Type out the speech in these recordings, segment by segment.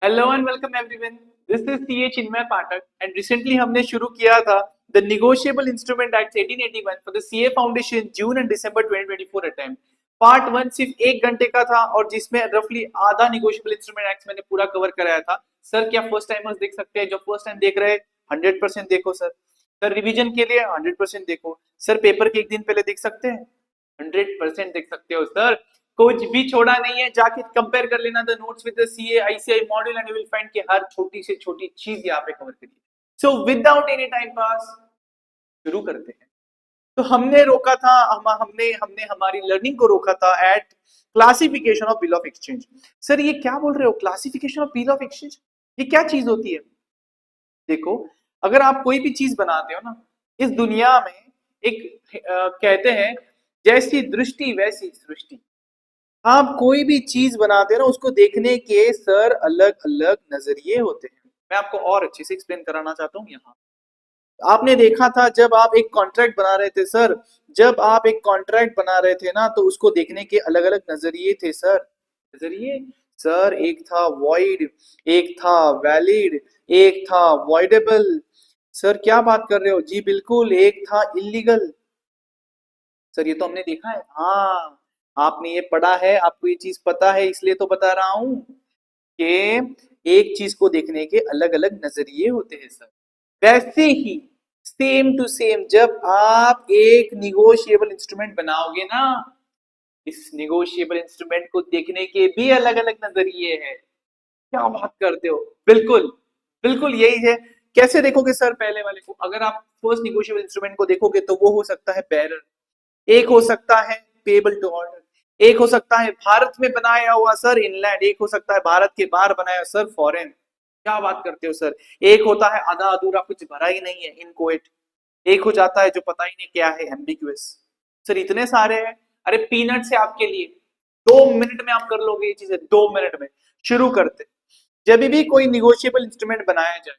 Hello and welcome everyone. This is CA Chinmay Pathak and recently हमने शुरू किया था the negotiable instrument act 1881 for the CA foundation June and December 2024 attempt. Part 1 सिर्फ 1 घंटे का था और जिसमें रफली आधा निगोशिएबल इंस्ट्रूमेंट एक्ट मैंने पूरा कवर कराया था। सर क्या फर्स्ट टाइमर्स देख सकते हैं? जो फर्स्ट टाइम देख रहे हैं 100% देखो सर। सर रिवीजन के लिए 100% देखो सर। पेपर के एक दिन पहले देख सकते हैं? 100% देख सकते हो सर। कुछ भी छोड़ा नहीं है, जाके कंपेयर कर लेना the notes with the CA ICI module and you will find कि हर छोटी से छोटी चीज यहाँ पे कवर करी है। So without any time pass शुरू करते हैं। तो हमने रोका था, हमने हमने हमारी लर्निंग को रोका था at classification of bill of exchange. Sir ये क्या बोल रहे हो, classification of bill of exchange? ये क्या चीज होती है? देखो, अगर आप कोई भी चीज बनाते हो ना इस दुनिया में, एक कहते हैं जैसी दृष्टि वैसी सृष्टि। आप कोई भी चीज बनाते हैं ना उसको देखने के सर अलग अलग नजरिए होते हैं। मैं आपको और अच्छे से एक्सप्लेन कराना चाहता हूँ यहाँ। आपने देखा था जब आप एक कॉन्ट्रैक्ट बना रहे थे सर, जब आप एक कॉन्ट्रैक्ट बना रहे थे ना तो उसको देखने के अलग अलग नजरिए थे सर। नजरिए सर, एक था वॉइड, एक था वैलिड, एक था वॉइडेबल। सर क्या बात कर रहे हो जी? बिल्कुल, एक था इलीगल। सर ये तो हमने देखा है। हाँ, आपने ये पढ़ा है, आपको ये चीज पता है, इसलिए तो बता रहा हूं कि एक चीज को देखने के अलग अलग नजरिए होते हैं सर। वैसे ही सेम टू सेम जब आप एक निगोशिएबल इंस्ट्रूमेंट बनाओगे ना, इस निगोशिएबल इंस्ट्रूमेंट को देखने के भी अलग अलग नजरिए हैं। क्या बात करते हो? बिल्कुल, बिल्कुल यही है। कैसे देखोगे सर? पहले वाले को अगर आप फर्स्ट निगोशिएबल इंस्ट्रूमेंट को देखोगे तो वो हो सकता है बेरर, एक हो सकता है पेबल टू ऑर्डर, एक हो सकता है भारत में बनाया हुआ सर इनलैंड, एक हो सकता है भारत के बाहर बनाया सर फॉरेन। क्या बात करते हो सर? एक होता है आधा अधूरा, कुछ भरा ही नहीं है, इनकोएट। एक हो जाता है जो पता ही नहीं क्या है, एम्बिग्युअस। सर इतने सारे हैं। अरे पीनट से आपके लिए 2 मिनट में आप कर लोगे ये चीजें, 2 मिनट में। शुरू करते। जब भी कोई निगोशिएबल इंस्ट्रूमेंट बनाया जाए,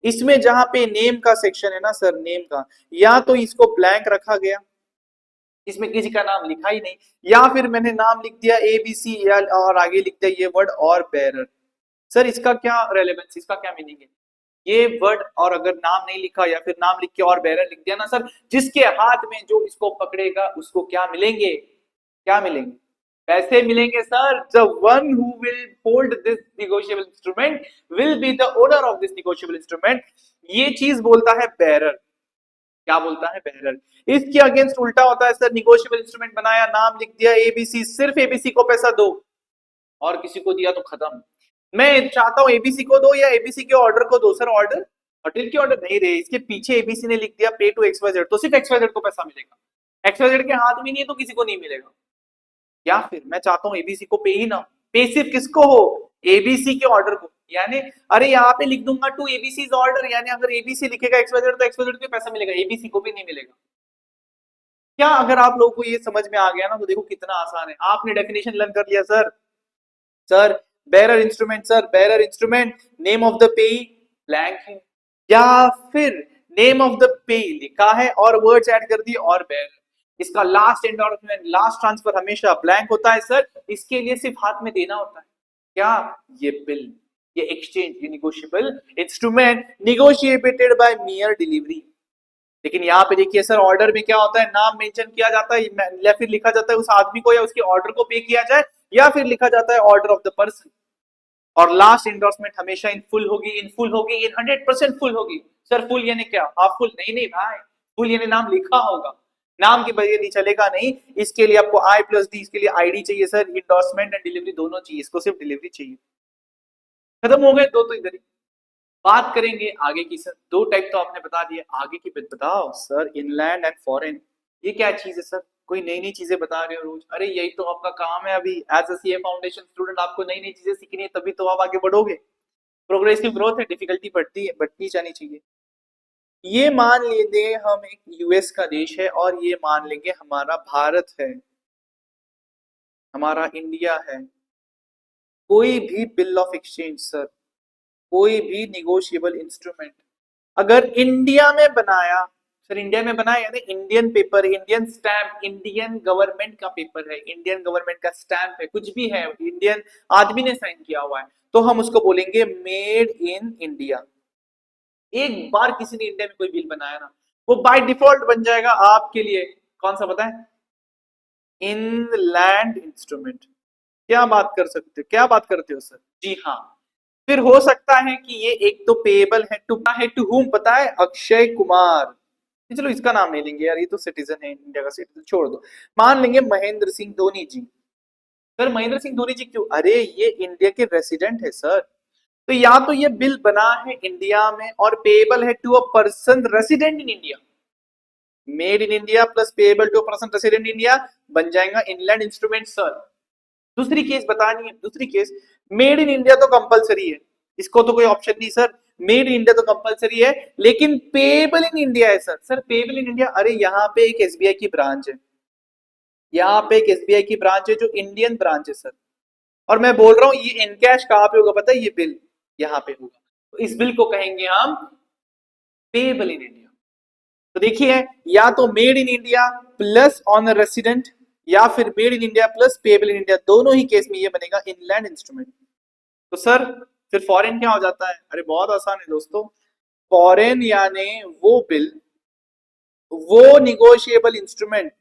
इसमें जहां पे नेम का सेक्शन है ना सर, नेम का, या तो इसको ब्लैंक रखा गया, इसमें किसी का नाम लिखा ही नहीं, या फिर मैंने नाम लिख दिया ABC या और आगे लिख दिया ये वर्ड और बेरर। सर इसका क्या रेलेवेंस, इसका क्या मीनिंग है? ये वर्ड और अगर नाम नहीं लिखा या फिर नाम लिख के और बेरर लिख दिया ना सर, जिसके हाथ में जो इसको पकड़ेगा उसको क्या मिलेंगे? क्या मिलेंगे? पैसे मिलेंगे sir. The one who will hold this negotiable instrument will be the owner of this negotiable instrument. ये चीज बोलता है बेरर। क्या बोलता है? बेरर। इसके अगेंस्ट उल्टा होता है सर, निगोशिएबल इंस्ट्रूमेंट बनाया, नाम लिख दिया ABC, सिर्फ ABC को पैसा दो, और किसी को दिया तो खत्म। मैं चाहता हूं ABC को दो या ABC के ऑर्डर को दो सर। ऑर्डर, होटल के ऑर्डर नहीं रहे, इसके पीछे ABC ने लिख दिया पे टू XYZ, तो सिर्फ XYZ को पैसा मिलेगा। XYZ के हाथ में नहीं है तो किसी को नहीं मिलेगा। या फिर मैं चाहता हूँ ABC को पे ही ना, पे सिर्फ किसको हो? ABC के ऑर्डर को। यानी अरे यहाँ पे लिख दूंगा टू ABC's ऑर्डर, यानी अगर ABC लिखेगा XYZ तो XYZ को पैसा मिलेगा, ABC को भी नहीं मिलेगा। क्या अगर आप लोगों को ये समझ में आ गया ना तो देखो कितना आसान है। आपने डेफिनेशन लर्न कर लिया sir. Sir bearer instrument, sir bearer instrument, name of the पेई ब्लैंक है, या फिर नेम ऑफ द पेई लिखा है और वर्ड्स ऐड कर दिए और बेरर। इसका लास्ट एंडोर्समेंट, लास्ट ट्रांसफर हमेशा ब्लैंक होता है सर। इसके लिए सिर्फ हाथ में देना होता है क्या? ये बिल, ये एक्सचेंज, ये negotiable instrument negotiated by mere delivery. लेकिन यहाँ पे देखिए सर, ऑर्डर में क्या होता है? नाम मेंशन किया जाता है या फिर लिखा जाता है उस आदमी को या उसके ऑर्डर को पे किया जाए, या फिर लिखा जाता है ऑर्डर ऑफ द पर्सन। और लास्ट एंडोर्समेंट हमेशा इन फुल होगी, इन फुल होगी, इन 100% फुल होगी। सर फुल यानी क्या? हाफ फुल नहीं, नहीं भाई, फुल यानी नाम लिखा होगा। नाम के बगैर नहीं चलेगा, नहीं। इसके लिए आपको I+D, इसके लिए ID चाहिए सर। इंडोर्समेंट एंड डिलीवरी दोनों चाहिए, इसको सिर्फ डिलीवरी चाहिए। खत्म हो गए दो तो इधर ही। बात करेंगे आगे की सर। दो टाइप तो आपने बता दिए, आगे की बताओ सर। इनलैंड एंड फॉरेन, ये क्या चीज है सर? कोई नई नई चीजें बता रहे हो रोज। अरे यही तो आपका काम है। अभी as a CA foundation student आपको नई नई चीजें सीखनी है, तभी तो आप आगे बढ़ोगे। प्रोग्रेसिव ग्रोथ है, डिफिकल्टी बढ़ती है, बढ़ती जानी चाहिए। ये मान लेते हम एक US का देश है, और ये मान लेंगे हमारा भारत है, हमारा इंडिया है। कोई भी बिल ऑफ एक्सचेंज सर, कोई भी निगोशिएबल इंस्ट्रूमेंट अगर इंडिया में बनाया सर इंडिया में बना है यानी Indian paper, Indian stamp, Indian government का पेपर है, इंडियन गवर्नमेंट का स्टैंप है, कुछ भी है इंडियन आदमी ने साइन किया हुआ है, तो हम उसको बोलेंगे मेड इन इंडिया। एक बार किसी ने इंडिया में कोई बिल बनाया ना, वो बाय डिफॉल्ट बन जाएगा आपके लिए कौन सा पता है? Inland instrument. क्या बात कर सकते हो, क्या बात करते हो सर? जी हाँ। फिर हो सकता है कि ये एक तो पेएबल है टू हुम पता है? अक्षय कुमार। चलो इसका नाम नहीं लेंगे यार, ये तो सिटीजन है, इंडिया का सिटीजन, छोड़ दो। मान लेंगे महेंद्र सिंह धोनी जी। सर महेंद्र सिंह धोनी जी क्यों? अरे ये इंडिया के रेसिडेंट है सर, तो या तो ये बिल बना है इंडिया में और पेएबल है to a person resident in India, made in India plus payable to a person resident in India बन जाएगा इनलैंड इंस्ट्रूमेंट सर। दूसरी केस बतानी है, दूसरी केस मेड इन इंडिया तो कंपलसरी है, इसको तो कोई ऑप्शन नहीं सर, मेड इन इंडिया तो कंपलसरी है, लेकिन पेएबल इन इंडिया है sir. Sir payable in India, अरे यहाँ पे एक एसबीआई की ब्रांच है, यहाँ पे एक एसबीआई की ब्रांच है जो इंडियन ब्रांच है सर, और मैं बोल रहा हूँ ये इनकैश कहाँ पे होगा पता है? ये बिल यहाँ पे होगा, तो इस बिल को कहेंगे हम पेएबल इन इंडिया। तो देखिए, या तो made in India plus on resident, या फिर made in India plus payable in India, दोनों ही केस में ये बनेगा इनलैंड इंस्ट्रूमेंट। तो सर फिर फॉरेन क्या हो जाता है? अरे बहुत आसान है दोस्तों, फॉरेन यानी वो बिल, वो निगोशिएबल इंस्ट्रूमेंट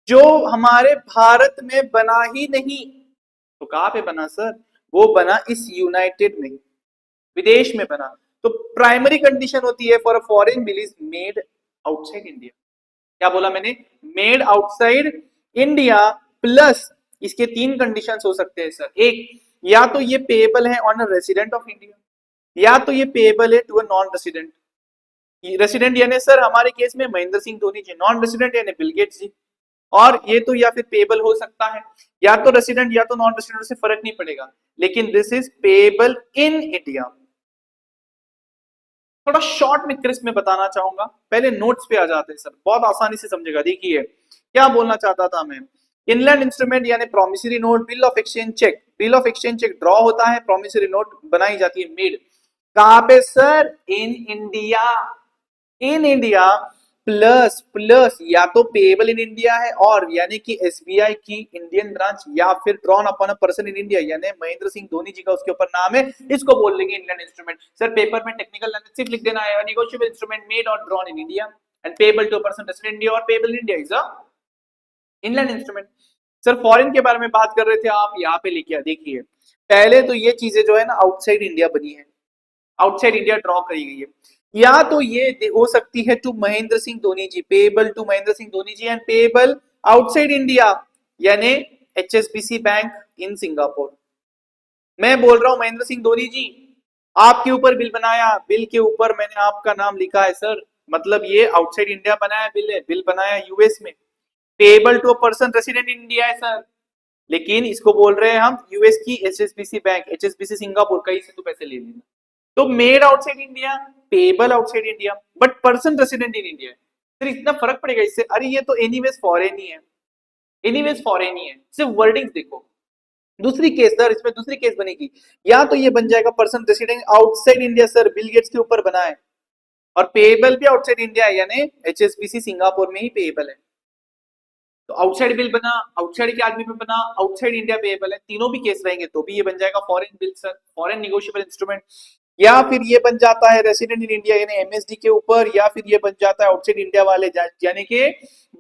जो हमारे भारत में बना ही नहीं, तो कहां पे बना सर? वो बना इस यूनाइटेड में, विदेश में बना। तो प्राइमरी कंडीशन होती है for a foreign bill is made outside India. क्या बोला मैंने? मेड आउटसाइड इंडिया प्लस इसके तीन कंडीशंस हो सकते हैं सर। एक, या तो ये पेएबल है on a resident of India, या तो ये पेएबल है to a non resident. Resident यानी सर हमारे केस में महेंद्र सिंह धोनी जी, नॉन रेसिडेंट यानी बिल गेट्स जी। और ये तो या फिर पेएबल हो सकता है, या तो रेसिडेंट या तो नॉन रेसिडेंट, से फर्क नहीं पड़ेगा, लेकिन this is payable in India. थोड़ा शॉर्ट में क्रिस्प में बताना चाहूंगा, पहले नोट्स पे आ जाते हैं सर, बहुत आसानी से समझेगा। देखिए क्या बोलना चाहता था मैं, इनलैंड इंस्ट्रूमेंट यानी promissory note, bill of exchange cheque, bill of exchange cheque draw होता है, प्रोमिसरी नोट बनाई जाती है, मेड कहां पे sir? In India, in India plus plus या तो पेएबल इन इंडिया है, और यानी कि एसबीआई की इंडियन ब्रांच, या फिर drawn upon a person in India यानी महेंद्र सिंह धोनी जी का उसके ऊपर नाम है, इसको बोल लेंगे इनलैंड इंस्ट्रूमेंट। सर पेपर में टेक्निकल लैंग्वेज सिर्फ लिख देना है, नेगोशिएबल इंस्ट्रूमेंट मेड और drawn in India and payable to a person resident in India, और payable in India is a inland instrument. Sir foreign के बारे में बात कर रहे थे आप, यहाँ पे लिखिए, देखिए पहले तो ये चीजें जो है ना आउटसाइड इंडिया बनी है, आउटसाइड इंडिया ड्रॉ करी गई है, या तो ये हो सकती है to Mahendra Singh Dhoni ji, payable to Mahendra Singh Dhoni ji and payable outside India यानी एचएसबीसी बैंक इन सिंगापुर। मैं बोल रहा हूं महेंद्र सिंह धोनी जी, आपके ऊपर बिल बनाया, बिल के ऊपर मैंने आपका नाम लिखा है सर, मतलब ये आउटसाइड इंडिया बनाया बिल है, बिल बनाया यूएस में, payable to a person resident in India है सर, लेकिन इसको बोल रहे हैं हम यूएस की एचएसबीसी बैंक, एचएसबीसी सिंगापुर, कहीं से तो पैसे ले लेना। तो made outside India, payable outside India, but person resident in India. फिर इतना फर्क पड़ेगा इससे? अरे ये तो एनीवेज फॉरेन ही है, एनीवेज फॉरेन ही है, सिर्फ वर्डिंग देखो। दूसरी केस सर, इसमें दूसरी केस बनेगी, या तो ये बन जाएगा person resident outside India sir, Bill Gates के ऊपर बना है, और पेएबल भी आउटसाइड इंडिया है यानी एचएसबीसी सिंगापुर में ही पेएबल है। तो आउटसाइड बिल बना, आउटसाइड के आदमी पे बना, आउटसाइड इंडिया पेएबल है, तीनों भी केस रहेंगे तो भी ये बन जाएगा foreign bill sir, foreign negotiable instrument. या फिर ये बन जाता है रेसिडेंट इन इंडिया यानी एमएसडी के ऊपर, या फिर ये बन जाता है आउटसाइड इंडिया वाले यानी कि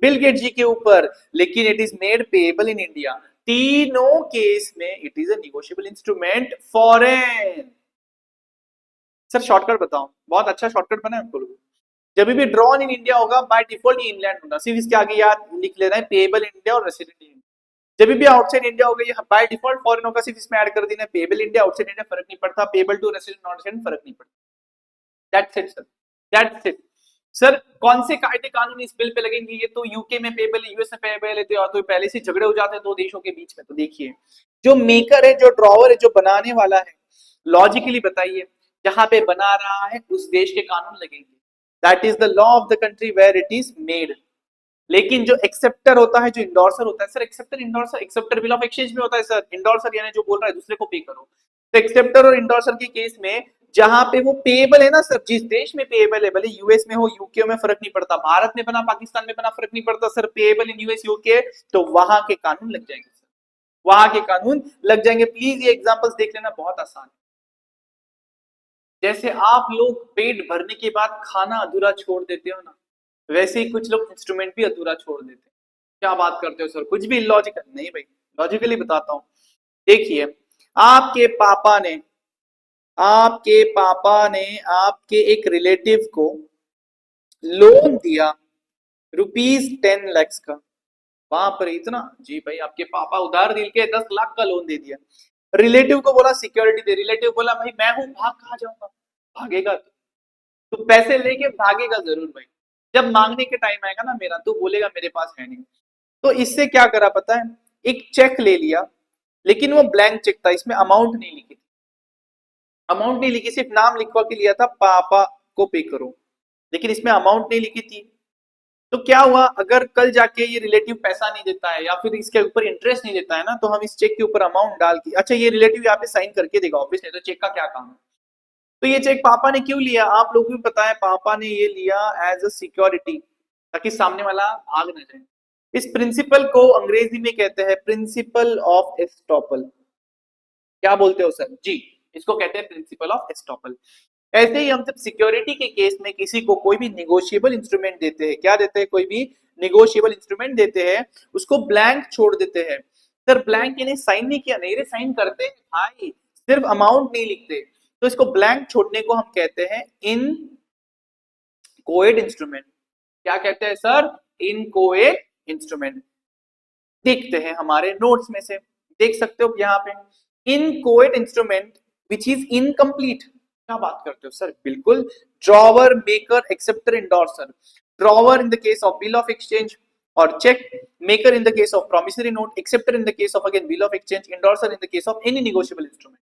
बिल गेट जी के ऊपर, लेकिन it is made payable in India. तीनों केस में it is a negotiable instrument foreign. Sir shortcut बताओ, बहुत अच्छा शॉर्टकट बना है आपको लोगों, जब भी ड्रॉन इन इंडिया होगा बाय डिफॉल्ट ये इंलैंड होगा, सिर्फ इसके आगे याद लिख लेना है पेएबल इंडिया और रेसिडेंट इंडिया। जब भी आउटसाइड इंडिया होगा ये बाय डिफॉल्ट फॉरेन होगा, सिर्फ इसमें ऐड कर देना पेएबल इंडिया, आउटसाइड इंडिया फर्क नहीं पड़ता, payable to resident non resident फर्क नहीं पड़ता। That's it sir, that's it sir. कौन से कायदे कानून इस बिल पे लगेंगे? ये तो यूके में पेएबल है, यूएस में पेएबल है, तो पहले से झगड़े हो जाते हैं दो देशों के बीच में। तो देखिए जो मेकर है, जो ड्रॉवर है, जो बनाने वाला है, लॉजिकली बताइए जहां पे बना रहा है उस देश के कानून लगेंगे, that is the law of the country where it is made. लेकिन जो एक्सेप्टर होता है, जो इंडोर्सर होता है sir, acceptor endorser, acceptor bill of exchange में होता है सर, इंडोर्सर यानी जो बोल रहा है दूसरे को पे करो। तो एक्सेप्टर और इंडोर्सर के केस में जहां पे वो पेएबल है ना सर, जिस देश में पेएबल है, भले यूएस में हो यूके में फर्क नहीं पड़ता, भारत में बना पाकिस्तान में बना फर्क नहीं पड़ता sir, payable in US UK, तो वहां के कानून लग जाएंगे सर, वहां के कानून लग जाएंगे। प्लीज ये एग्जांपल्स देख लेना, बहुत आसान है। जैसे आप लोग पेट भरने के बाद खाना अधूरा छोड़ देते हो ना, वैसे ही कुछ लोग इंस्ट्रूमेंट भी अधूरा छोड़ देते हैं। क्या बात करते हो सर, कुछ भी इलॉजिकल नहीं भाई, लॉजिकली बताता हूं। देखिए, आपके पापा ने आपके पापा ने आपके एक रिलेटिव को लोन दिया ₹10 लाख का। वहां पर इतना जी भाई, आपके पापा उधार दिल के 10 लाख का लोन दे दिया। रिलेटिव को बोला सिक्योरिटी दे, रिलेटिव बोला भाई मैं हूं, भाग कहां जाऊंगा, भागेगा तो पैसे लेके भागेगा जरूर भाई। जब मांगने के टाइम आएगा ना मेरा, तो बोलेगा मेरे पास है नहीं। तो इससे क्या करा पता है, एक चेक ले लिया, लेकिन वो ब्लैंक चेक था, इसमें अमाउंट नहीं लिखी थी, अमाउंट नहीं लिखी, सिर्फ नाम लिखवा के लिया था पापा को पे करो, लेकिन इसमें अमाउंट नहीं लिखी थी। तो क्या हुआ, अगर कल जाके ये रिलेटिव पैसा नहीं देता है या फिर इसके ऊपर इंटरेस्ट नहीं देता है ना, तो हम इस चेक के ऊपर अमाउंट डाल के, अच्छा ये रिलेटिव यहाँ पे साइन करके देगा ऑब्वियसली, तो चेक का क्या काम है। तो ये चेक पापा ने क्यों लिया, आप लोगों को भी पता है, पापा ने ये लिया एज अ सिक्योरिटी, ताकि सामने वाला भाग ना जाए। इस प्रिंसिपल को अंग्रेजी में कहते हैं प्रिंसिपल ऑफ एस्टॉपल। क्या बोलते हो सर जी, इसको कहते हैं प्रिंसिपल ऑफ एस्टॉपल। ऐसे ही हम जब सिक्योरिटी के केस में किसी को कोई भी निगोशिएबल इंस्ट्रूमेंट देते हैं, क्या देते हैं, कोई भी निगोशिएबल इंस्ट्रूमेंट देते हैं, उसको ब्लैंक छोड़ देते हैं। सर ब्लैंक यानी साइन नहीं किया, नहीं रे साइन करते हैं भाई, सिर्फ अमाउंट नहीं लिखते, तो इसको ब्लैंक छोड़ने को हम कहते हैं इन कोएड इंस्ट्रूमेंट। क्या कहते हैं सर, इन कोएड इंस्ट्रूमेंट। देखते हैं हमारे नोट्स में से, देख सकते हो यहाँ पे, inchoate instrument which is incomplete. क्या बात करते हो सर, बिल्कुल, drawer, maker, acceptor, endorser. Drawer in the case of bill of exchange और cheque, maker in the case of promissory note, acceptor in the case of again bill of exchange, endorser in the case of any negotiable instrument.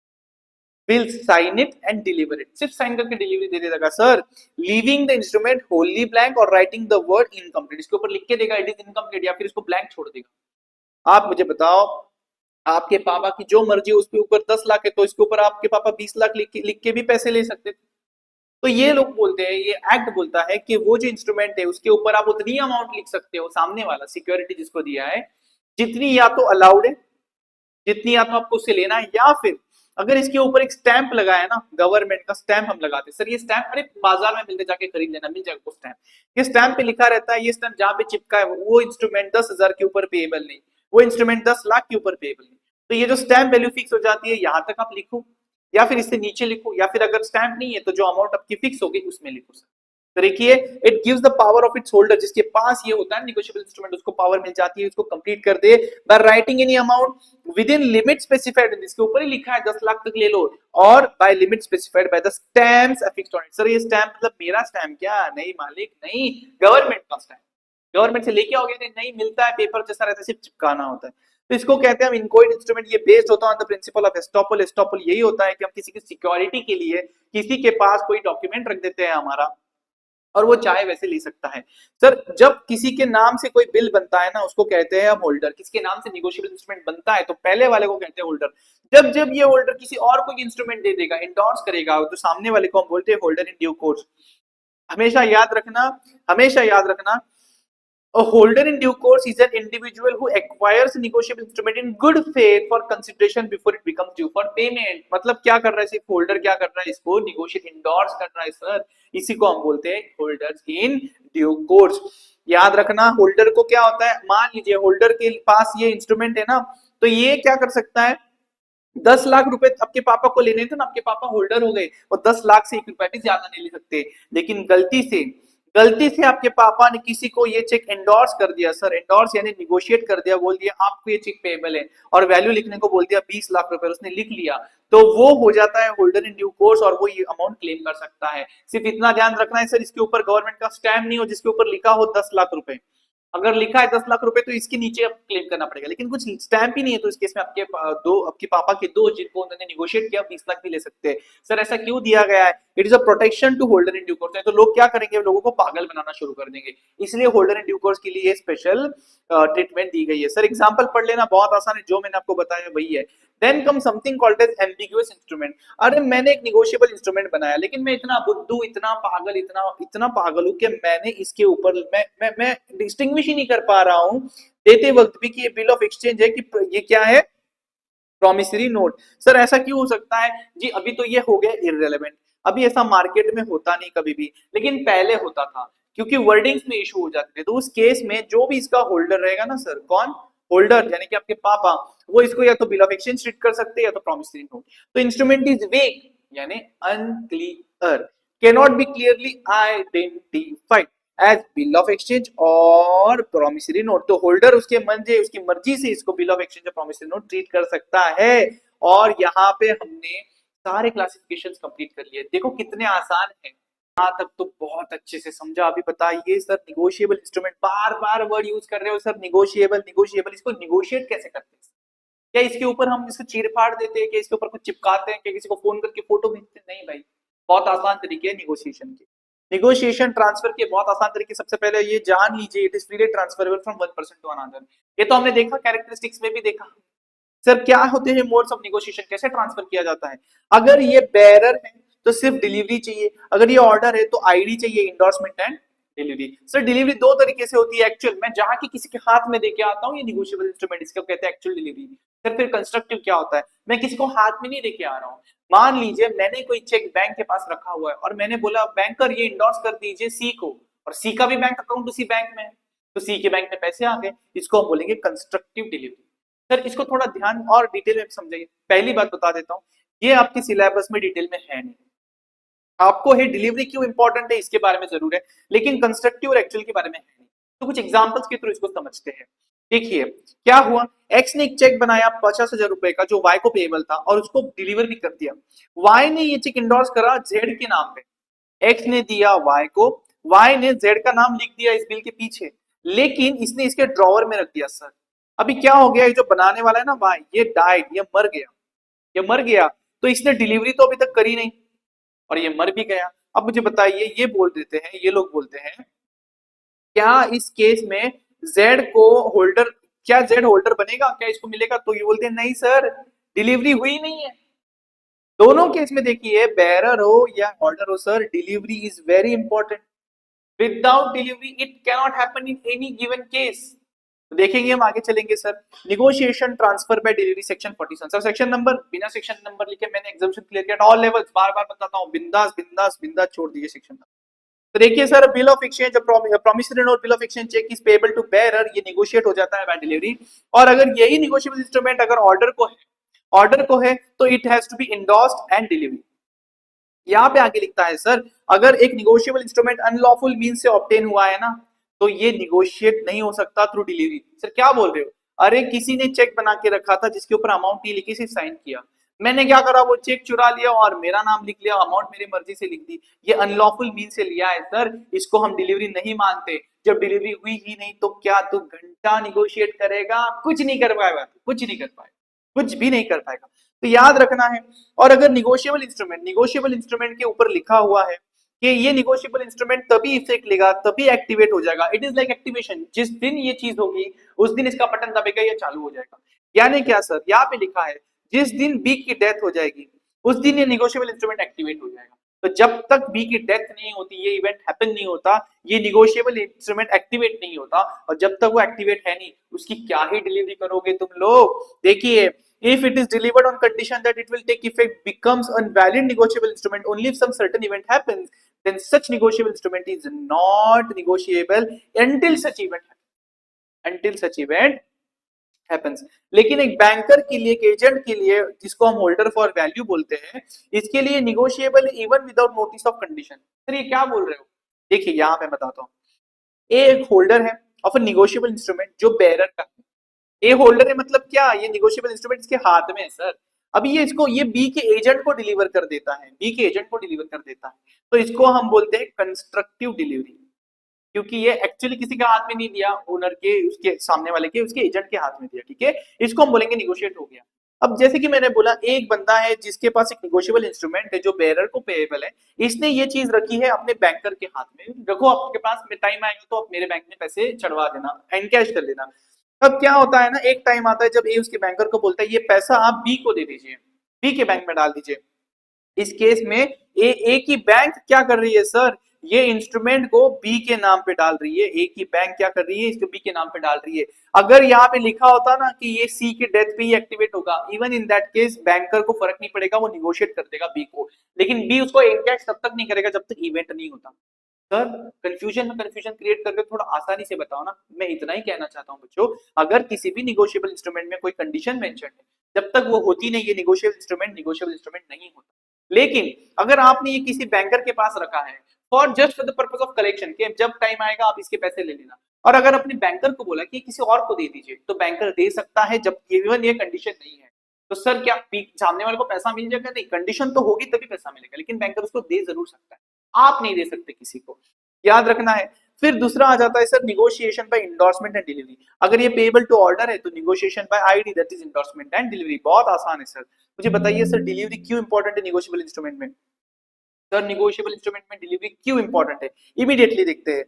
Will sign it and deliver it, सिर्फ sign करके delivery दे देगा sir. Leaving the instrument Holi blank और writing the word incomplete, इसके ऊपर लिख के देगा इट इज इनकम्प्लीट, या फिर इसको ब्लैंक छोड़ देगा। आप मुझे बताओ, आपके पापा की जो मर्जी है, उसके ऊपर 10 लाख है, तो इसके ऊपर आपके पापा 20 लाख लिख के भी पैसे ले सकते थे। तो ये लोग बोलते हैं, ये एक्ट बोलता है कि वो जो इंस्ट्रूमेंट है उसके ऊपर आप उतनी अमाउंट लिख सकते हो, सामने वाला सिक्योरिटी जिसको दिया है, जितनी या तो अलाउड है, जितनी या तो आपको उससे लेना है, या फिर अगर इसके ऊपर एक स्टैंप लगा है ना, गवर्नमेंट का स्टैंप हम लगाते हैं, सर ये स्टैंप अरे बाजार में मिलते, जाके खरीद लेना, मिल जाएगा वो स्टैंप। ये स्टैंप पे लिखा रहता है, ये स्टैंप जहां पे चिपका है वो इंस्ट्रूमेंट 10,000 के ऊपर पेएबल नहीं, वो इंस्ट्रूमेंट 10 लाख के ऊपर पेएबल नहीं। तो ये जो स्टैंप वैल्यू फिक्स हो जाती है, यहां तक आप लिखो, या फिर इससे नीचे लिखो, या फिर अगर स्टैंप नहीं है तो जो अमाउंट आपकी फिक्स होगी उसमें लिखो सर। तो देखिए, it gives the power of its holder, जिसके पास ये होता है नेगोशिएबल इंस्ट्रूमेंट, उसको पावर मिल जाती है, उसको कंप्लीट कर दे by writing any amount within limit specified, इसके ऊपर ही लिखा है 10 लाख तक ले लो, और by limit specified by the stamps affixed on it. Sir ये स्टैम्प मतलब मेरा स्टैम्प क्या, नहीं मालिक, नहीं, गवर्नमेंट का स्टैम्प, गवर्नमेंट से लेके आओगे, नहीं मिलता है, पेपर जैसा रहता है, सिर्फ चिपकाना होता है। तो इसको कहते हैं हम इनकोइड इंस्ट्रूमेंट। ये बेस्ड होता है on the principle of estoppel. Estoppel यही होता है कि हम किसी की सिक्योरिटी के लिए किसी के पास कोई डॉक्यूमेंट रख देते हैं हमारा, और वो चाहे वैसे ले सकता है। सर जब किसी के नाम से कोई बिल बनता है ना, उसको कहते हैं हम होल्डर। किसी के नाम से नेगोशिएबल इंस्ट्रूमेंट बनता है तो पहले वाले को कहते हैं होल्डर। जब जब ये होल्डर किसी और को इंस्ट्रूमेंट दे देगा, इंडोर्स करेगा, तो सामने वाले को हम बोलते हैं होल्डर इन ड्यू कोर्स। हमेशा याद रखना, हमेशा याद रखना, a holder in due course is an individual who acquires a negotiable instrument in good faith for consideration before it becomes due for payment। मतलब क्या कर रहा है, सिर्फ होल्डर क्या कर रहा है, इसको निगोशिएट इंडोर्स कर रहा है सर, इसी को हम बोलते हैं होल्डर्स इन ड्यू कोर्स। याद रखना, होल्डर को क्या होता है, मान लीजिए होल्डर के पास ये इंस्ट्रूमेंट है ना, तो ये क्या कर सकता है, 10 लाख रुपए आपके पापा को लेने थे ना, आपके पापा होल्डर हो गए और 10 लाख से 1 रुपया भी ज्यादा नहीं ले सकते, लेकिन गलती से आपके पापा ने किसी को ये चेक एंडोर्स कर दिया। सर एंडोर्स यानी निगोशिएट कर दिया, बोल दिया आपको ये चेक पेएबल है, और वैल्यू लिखने को बोल दिया 20 लाख रुपए, उसने लिख लिया, तो वो हो जाता है होल्डर इन ड्यू कोर्स, और वो ये अमाउंट क्लेम कर सकता है। सिर्फ इतना ध्यान रखना है सर, इसके ऊपर गवर्नमेंट का स्टैम्प नहीं हो, जिसके ऊपर लिखा हो 10 लाख रुपए। अगर लिखा है 10 लाख रुपए तो इसके नीचे अब क्लेम करना पड़ेगा, लेकिन कुछ स्टैंप ही नहीं है, तो इस केस में आपके पापा के दो जिनको उन्होंने निगोशिएट किया 20 लाख भी ले सकते हैं। सर ऐसा क्यों दिया गया है, it is a protection to holder in due course. तो लोग क्या करेंगे, लोगों को पागल बनाना शुरू कर देंगे, इसलिए होल्डर इन ड्यू कोर्स के लिए स्पेशल ट्रीटमेंट दी गई है। सर एग्जांपल पढ़ लेना, बहुत आसान है, जो मैंने आपको बताया वही है। Then come something called as ambiguous instrument. अरे मैंने एक निगोशिएबल इंस्ट्रूमेंट बनाया, लेकिन मैं इतना बुद्धू, इतना पागल, इतना इतना पागल हूं कि मैंने इसके ऊपर मैं डिस्टिंग्विश ही नहीं कर पा रहा हूं देते वक्त भी कि ये बिल ऑफ एक्सचेंज है कि ये क्या है, प्रॉमिसरी नोट। सर ऐसा क्यों हो सकता है जी? अभी तो ये हो गया इररेलेवेंट, अभी ऐसा मार्केट में होता नहीं कभी भी, लेकिन पहले होता था, क्योंकि वर्डिंग्स में इशू हो जाते थे। तो उस केस में जो भी इसका होल्डर रहेगा ना सर, कौन होल्डर, यानी कि आपके पापा, वो इसको या तो बिल ऑफ एक्सचेंज ट्रीट कर सकते हैं या तो प्रॉमिसरी नोट। तो इंस्ट्रूमेंट इज वेग यानी unclear, cannot be clearly identified as bill of exchange और प्रोमिसरी नोट। तो होल्डर उसके मर्जी, उसकी मर्जी से इसको बिल ऑफ एक्सचेंज और प्रोमिसरी नोट ट्रीट कर सकता है। और यहाँ पे हमने सारे क्लासिफिकेशंस कंप्लीट कर लिए। देखो कितने आसान है, यहाँ तक तो बहुत अच्छे से समझा। अभी बताइए सर, निगोशिएबल इंस्ट्रूमेंट, बार बार वर्ड यूज कर रहे हो सर, निगोशिएबल निगोशिएबल, इसको निगोशिएट कैसे करते हैं? क्या इसके ऊपर हम इसको चीर फाड़ देते हैं, क्या इसके ऊपर कुछ चिपकाते हैं, क्या किसी को फोन करके फोटो भेजते हैं? नहीं भाई, बहुत आसान तरीके है निगोशिएशन के। निगोशिएशन ट्रांसफर के बहुत आसान तरीके, सबसे पहले ये जान लीजिए, it is freely transferable from one person to another. ये तो हमने देखा, कैरेक्टरिस्टिक्स में भी देखा। सर क्या होते हैं मोड्स ऑफ निगोशिएशन, कैसे ट्रांसफर किया जाता है? अगर ये बेरर है तो सिर्फ डिलीवरी चाहिए, अगर ये ऑर्डर है तो आईडी चाहिए, endorsement and delivery. Sir delivery दो तरीके से होती है, एक्चुअल मैं जहां की किसी के हाथ में देके आता हूँ, ये निगोशिएबल इंस्ट्रूमेंट, इसको कहते हैं एक्चुअल डिलीवरी। सर फिर कंस्ट्रक्टिव क्या होता है? मैं किसी को हाथ में नहीं देके आ रहा हूँ। मान लीजिए मैंने कोई चेक बैंक के पास रखा हुआ है और मैंने बोला बैंकर ये इंडोर्स कर दीजिए सी को, और सी का भी बैंक अकाउंट उसी बैंक में है, तो सी के बैंक में पैसे आ गए, इसको हम बोलेंगे कंस्ट्रक्टिव डिलीवरी। सर इसको थोड़ा ध्यान और डिटेल में समझिए। पहली बात बता देता हूँ, ये आपके सिलेबस में डिटेल में है नहीं, आपको है डिलीवरी क्यों इंपॉर्टेंट है इसके बारे में जरूर है, लेकिन कंस्ट्रक्टिव और एक्चुअल के बारे में है नहीं। तो कुछ एग्जांपल्स के थ्रू इसको समझते हैं। देखिए क्या हुआ, एक्स ने एक चेक बनाया 50,000 रुपए का जो वाई को पेएबल था, और उसको डिलीवर भी कर दिया। वाई ने ये चेक इंडोर्स करा जेड के नाम पे, एक्स ने दिया वाई को, वाई ने जेड का नाम लिख दिया इस बिल के पीछे, लेकिन इसने इसके ड्रॉवर में रख दिया। सर अभी क्या हो गया, ये जो बनाने वाला है ना वाई, ये डाइड, ये मर गया, ये मर गया, तो इसने डिलीवरी तो अभी तक करी नहीं और ये मर भी गया। अब मुझे बताइए, ये बोल देते हैं, ये लोग बोलते हैं क्या इस केस में जेड को होल्डर, क्या जेड होल्डर बनेगा, क्या इसको मिलेगा? तो ये बोलते हैं नहीं सर, डिलीवरी हुई नहीं है। दोनों केस में देखिए, बेरर हो या ऑर्डर हो sir, delivery is very important. Without delivery it cannot happen in any given case. तो देखेंगे हम आगे चलेंगे sir. Negotiation transfer by delivery section 47। Sir section number, बिना सेक्शन नंबर लिखे मैंने एग्जामिनेशन क्लियर किया ऑल लेवल्स, बार बार बताता हूं, बिंदास बिंदास बिंदास छोड़ दीजिए सेक्शन। तो देखिए sir, bill of exchange, promissory note, bill of exchange cheque is payable to bearer, ये निगोशिएट हो जाता है बाय डिलीवरी। और अगर यही निगोशिएबल इंस्ट्रूमेंट अगर ऑर्डर को है तो it has to be endorsed and delivery. यहाँ पे आगे लिखता है सर, अगर एक निगोशिएबल इंस्ट्रूमेंट अनलॉफुल मीन से ऑब्टेन हुआ है ना, तो ये निगोशिएट नहीं हो सकता थ्रू डिलीवरी। सर क्या बोल रहे हो? अरे किसी ने चेक बना के रखा था जिसके ऊपर अमाउंट नहीं लिखी, सिर्फ साइन किया, मैंने क्या करा, वो चेक चुरा लिया और मेरा नाम लिख लिया, अमाउंट मेरी मर्जी से लिख दी, ये अनलॉफुल मीन से लिया है सर, इसको हम डिलीवरी नहीं मानते। जब डिलीवरी हुई ही नहीं तो क्या तू घंटा निगोशिएट करेगा? कुछ नहीं कर पाएगा, कुछ नहीं कर पाएगा, कुछ भी नहीं कर पाएगा। तो याद रखना है। और अगर निगोशिएबल इंस्ट्रूमेंट के ऊपर लिखा हुआ है कि ये निगोशिएबल इंस्ट्रूमेंट तभी इफेक्ट लेगा, तभी एक्टिवेट हो जाएगा, इट इज लाइक एक्टिवेशन, जिस दिन ये चीज होगी उस दिन इसका बटन दबेगा, ये चालू हो जाएगा। यानी क्या सर, यहाँ पे लिखा है जिस दिन बी की डेथ हो जाएगी उस दिन ये निगोशिएबल इंस्ट्रूमेंट एक्टिवेट हो जाएगा। तो जब तक बी की डेथ नहीं होती, ये इवेंट हैपन नहीं होता, ये निगोशिएबल इंस्ट्रूमेंट एक्टिवेट नहीं होता, और जब तक वो एक्टिवेट है नहीं, उसकी क्या ही डिलीवरी करोगे तुम लोग? देखिए, if it is delivered on condition that it will take effect becomes a valid negotiable instrument only if some certain event happens, then such negotiable instrument is not negotiable until such event happens। लेकिन एक banker के लिए, एक agent के लिए, जिसको हम holder for value बोलते हैं, इसके लिए negotiable even without notice of condition. Sir ये क्या बोल रहे हो? देखिए यहाँ पे बताता हूँ, एक होल्डर है ऑफ अ निगोशिएबल इंस्ट्रूमेंट जो बेरर का, ए होल्डर है मतलब क्या, ये निगोशिएबल इंस्ट्रूमेंट इसके हाथ में है सर। अभी ये इसको, ये बी के एजेंट को डिलीवर कर देता है, बी के एजेंट को डिलीवर कर देता है, तो इसको हम बोलते हैं कंस्ट्रक्टिव डिलीवरी, क्योंकि ये एक्चुअली किसी के हाथ में नहीं दिया, ओनर के, उसके सामने वाले के, उसके एजेंट के हाथ में दिया, ठीक है, इसको हम बोलेंगे निगोशिएट हो गया। अब जैसे कि मैंने बोला, एक बंदा है जिसके पास एक निगोशिएबल इंस्ट्रूमेंट है जो बेरर को पेएबल है, इसने ये चीज रखी है अपने बैंकर के हाथ में, रखो आपके पास में टाइम आएगा तो आप मेरे बैंक में पैसे चढ़वा देना, एंड कैश कर लेना। तब क्या होता है ना, एक टाइम आता है जब ए उसके बैंकर को बोलता है ये पैसा आप बी को दे दीजिए, बी के बैंक में डाल दीजिए। इस केस में ए की बैंक क्या कर रही है सर, ये इंस्ट्रूमेंट को बी के नाम पे डाल रही है, ए की बैंक क्या कर रही है, इसको बी के नाम पे डाल रही है। अगर यहाँ पे लिखा होता ना कि ये सी के डेथ पे ही एक्टिवेट होगा, even in that case banker को फर्क नहीं पड़ेगा, वो निगोशिएट कर देगा बी को, लेकिन बी उसको एनकैश तब तक नहीं करेगा जब तक इवेंट नहीं होता। सर कंफ्यूजन में कंफ्यूजन क्रिएट करके थोड़ा आसानी से बताओ ना, मैं इतना ही कहना चाहता हूँ बच्चों, अगर किसी भी निगोशिएबल इंस्ट्रूमेंट में कोई कंडीशन मेंशन है, जब तक वो होती नहीं है निगोशिएबल इंस्ट्रूमेंट नहीं होता। लेकिन अगर आपने ये किसी बैंकर के पास रखा है for just for the purpose of collection, के जब टाइम आएगा आप इसके पैसे ले लेना, और अगर अपने बैंकर को बोला कि किसी और को दे दीजिए, तो बैंकर दे सकता है जब इवन ये कंडीशन नहीं है। तो सर क्या सामने वाले को पैसा मिल जाएगा? नहीं, कंडीशन तो होगी तभी पैसा मिलेगा, लेकिन बैंकर उसको दे जरूर सकता है, आप नहीं दे सकते किसी को, याद रखना है। फिर दूसरा आ जाता है sir negotiation by endorsement and delivery. अगर ये पेएबल टू ऑर्डर है तो negotiation by ID, that is endorsement and delivery. बहुत आसान है सर। मुझे बताइए सर डिलीवरी क्यों इंपॉर्टेंट है निगोशिएबल इंस्ट्रूमेंट में? सर निगोशिएबल इंस्ट्रूमेंट में डिलीवरी क्यों इंपॉर्टेंट है, इमीडिएटली देखते हैं।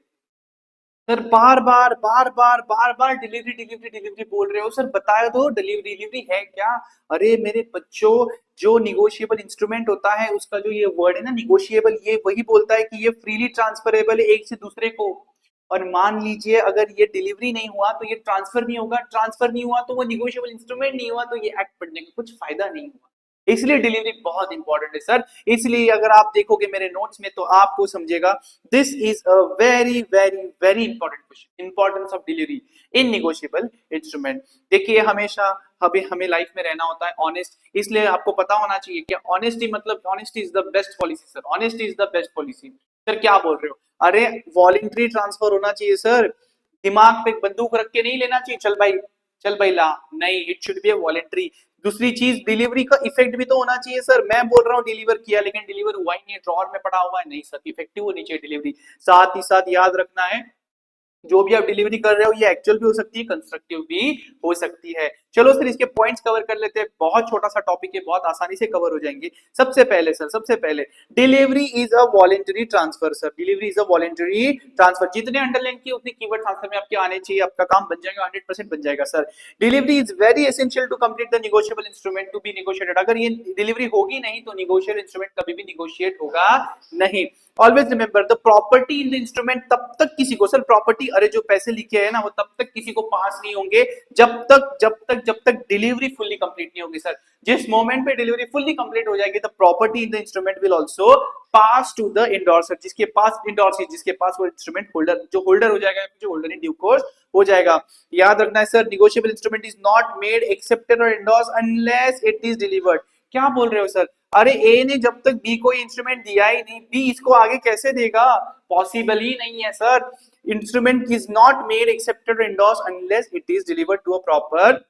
सर बार बार डिलीवरी डिलीवरी डिलीवरी बोल रहे हो सर, बताया दो डिलीवरी डिलीवरी है क्या? अरे मेरे बच्चों, जो निगोशिएबल इंस्ट्रूमेंट होता है उसका जो ये वर्ड है ना निगोशिएबल, ये वही बोलता है कि ये फ्रीली ट्रांसफरेबल है एक से दूसरे को। और मान लीजिए अगर ये डिलीवरी नहीं हुआ तो ये ट्रांसफर नहीं होगा, ट्रांसफर नहीं हुआ तो वो निगोशिएबल इंस्ट्रूमेंट नहीं हुआ, तो ये एक्ट पढ़ने का कुछ फायदा नहीं हुआ। इसलिए डिलीवरी बहुत इंपॉर्टेंट है सर। इसलिए अगर आप देखोगे मेरे नोट्स में तो आपको समझेगा this is a very very very important question, importance of delivery in negotiable instrument. देखिए हमेशा हमें लाइफ में रहना होता है ऑनेस्ट, इसलिए आपको पता होना चाहिए कि ऑनेस्टी मतलब honesty is the best policy sir, honesty is the best policy. Sir क्या बोल रहे हो? अरे वॉलंटरी ट्रांसफर होना चाहिए सर, दिमाग पे बंदूक रख के नहीं लेना चाहिए, चल भाई ला, नहीं, इट शुड बी वॉलंटरी। दूसरी चीज डिलीवरी का इफेक्ट भी तो होना चाहिए सर। मैं बोल रहा हूँ डिलीवर किया लेकिन डिलीवर हुआ ही नहीं है, ड्रॉर में पड़ा हुआ है, नहीं सर, इफेक्टिव होनी चाहिए डिलीवरी। साथ ही साथ याद रखना है जो भी आप डिलीवरी कर रहे हो ये एक्चुअल भी हो सकती है, कंस्ट्रक्टिव भी हो सकती है। चलो सर इसके पॉइंट्स कवर कर लेते हैं, बहुत छोटा सा टॉपिक है, बहुत आसानी से कवर हो जाएंगे। सबसे पहले सर, सबसे पहले delivery is a voluntary transfer sir, delivery is a voluntary transfer. जितने अंडरलाइन किए उतने कीवर्ड ट्रांसफर में आपके आने चाहिए, आपका काम बन जाएगा, 100% बन जाएगा sir. Delivery is very essential to complete the negotiable instrument to be negotiated. अगर ये डिलीवरी होगी नहीं तो निगोशिएबल इंस्ट्रूमेंट कभी भी निगोशिएट होगा नहीं। Always remember the property in the instrument तब तक किसी को, सर प्रॉपर्टी, अरे जो पैसे लिखे हैं ना वो तब तक किसी को पास नहीं होंगे जब तक डिलीवरी फुल्ली कंप्लीट नहीं होगी सर। जिस मोमेंट पे डिलीवरी फुल्ली कंप्लीट हो जाएगी the property in the instrument will also pass to the endorser, जिसके पास इंडोर्सर, जिसके पास वो इंस्ट्रूमेंट होल्डर, जो होल्डर हो जाएगा, जो होल्डर इन ड्यू कोर्स हो जाएगा। याद रखना है sir negotiable instrument is not made accepted और endorse unless it is delivered. क्या बोल रहे हो सर? अरे ए ने जब तक बी को इंस्ट्रूमेंट दिया ही नहीं, बी इसको आगे कैसे देगा? पॉसिबल ही नहीं है sir. Instrument is not made accepted endorse unless it is delivered to a proper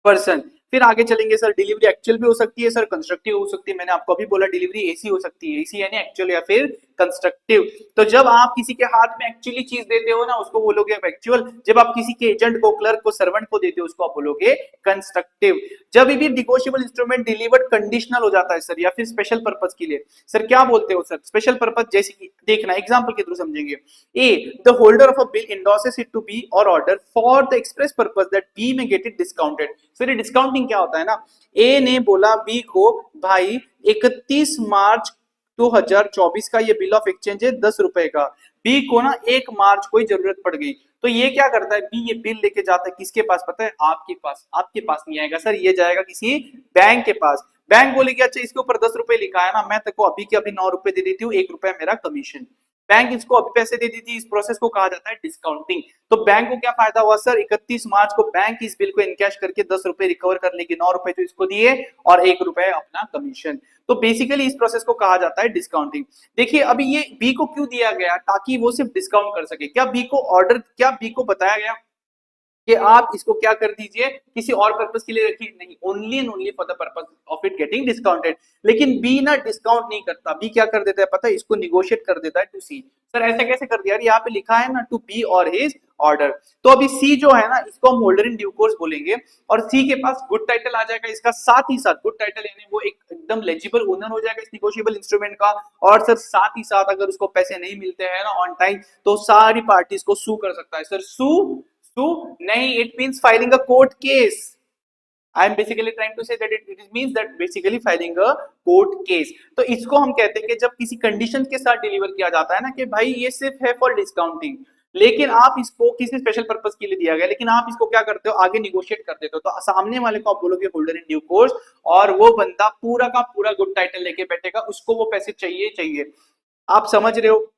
person. फिर आगे चलेंगे सर, डिलीवरी एक्चुअल भी हो सकती है सर, कंस्ट्रक्टिव हो सकती है। मैंने आपको अभी बोला डिलीवरी एसी हो सकती है, एसी यानी एक्चुअल या फिर कंस्ट्रक्टिव। तो जब आप किसी के हाथ में एक्चुअली चीज देते हो ना उसको बोलोगे एक्चुअल, जब आप किसी के एजेंट को, क्लर्क को, सर्वेंट को देते हो उसको आप बोलोगे कंस्ट्रक्टिव। जब भी निगोशिएबल इंस्ट्रूमेंट डिलीवर्ड कंडीशनल हो जाता है सर या फिर स्पेशल पर्पस के लिए, सर क्या बोलते हो सर? स्पेशल पर्पस जैसे कि देखना एग्जांपल के थ्रू समझेंगे। A the holder of a bill endorses it to be or order for the express purpose that B may get it discounted। Sir ये डिस्काउंटिंग क्या होता है ना, ए ने बोला बी को भाई 31 मार्च 2024 का ये बिल ऑफ एक्सचेंज है 10 रुपए का, बी को ना 1 मार्च को ही जरूरत पड़ गई, तो ये क्या करता है, बी ये बिल लेके जाता है किसके पास पता है? आपके पास। आपके पास नहीं आएगा सर, ये जाएगा किसी बैंक के पास। बैंक बोलेगी अच्छा इसके ऊपर 10 रुपए लिखा है ना, मैं तेको अभी के अभी 9 रुपए दे देती हूँ, 1 रुपया मेरा कमीशन। बैंक इसको अभी पैसे दे दी थी, इस प्रोसेस को कहा जाता है डिस्काउंटिंग। तो बैंक को क्या फायदा हुआ सर? 31 मार्च को बैंक इस बिल को इनकैश करके 10 रुपए रिकवर कर लेगी, 9 रुपए तो इसको दिए और 1 रुपए अपना कमीशन। तो बेसिकली इस प्रोसेस को कहा जाता है डिस्काउंटिंग। देखिए अभी ये बी को क्यों दिया गया? ताकि वो सिर्फ डिस्काउंट कर सके। क्या बी को ऑर्डर, क्या बी को बताया गया कि आप इसको क्या कर दीजिए किसी और पर्पस के लिए रखिए? नहीं, only and only for the purpose of it getting discounted. लेकिन बी ना डिस्काउंट नहीं करता, बी क्या कर देता है पता है? इसको निगोशिएट कर देता है टू सी। सर ऐसा कैसे कर दिया? यहाँ पे लिखा है ना टू बी और हिज ऑर्डर। तो अभी सी जो है ना इसको हम होल्डर इन ड्यू कोर्स बोलेंगे और सी के पास गुड टाइटल आ जाएगा इसका, साथ ही साथ गुड टाइटल यानी वो एक एकदम लेजिबल ओनर हो जाएगा इस निगोशिएबल इंस्ट्रूमेंट का। और सर साथ ही साथ अगर उसको पैसे नहीं मिलते हैं ना ऑन टाइम तो सारी पार्टीज को सू कर सकता है सर, सू टू नहीं, it means filing a court case. I am basically trying to say that it means that basically filing a court case. तो इसको हम कहते हैं कि जब किसी कंडीशन के साथ डिलीवर किया जाता है ना कि भाई ये सिर्फ है फॉर डिस्काउंटिंग, लेकिन आप इसको किसी स्पेशल पर्पस के लिए दिया गया, लेकिन आप इसको क्या करते हो आगे निगोशिएट कर देते हो, तो सामने वाले को आप बोलोगे होल्डर इन ड्यू कोर्स, और वो बंदा पूरा का पूरा गुड टाइटल लेके बैठेगा, उसको वो पैसे चाहिए चाहिए. आप समझ रहे हो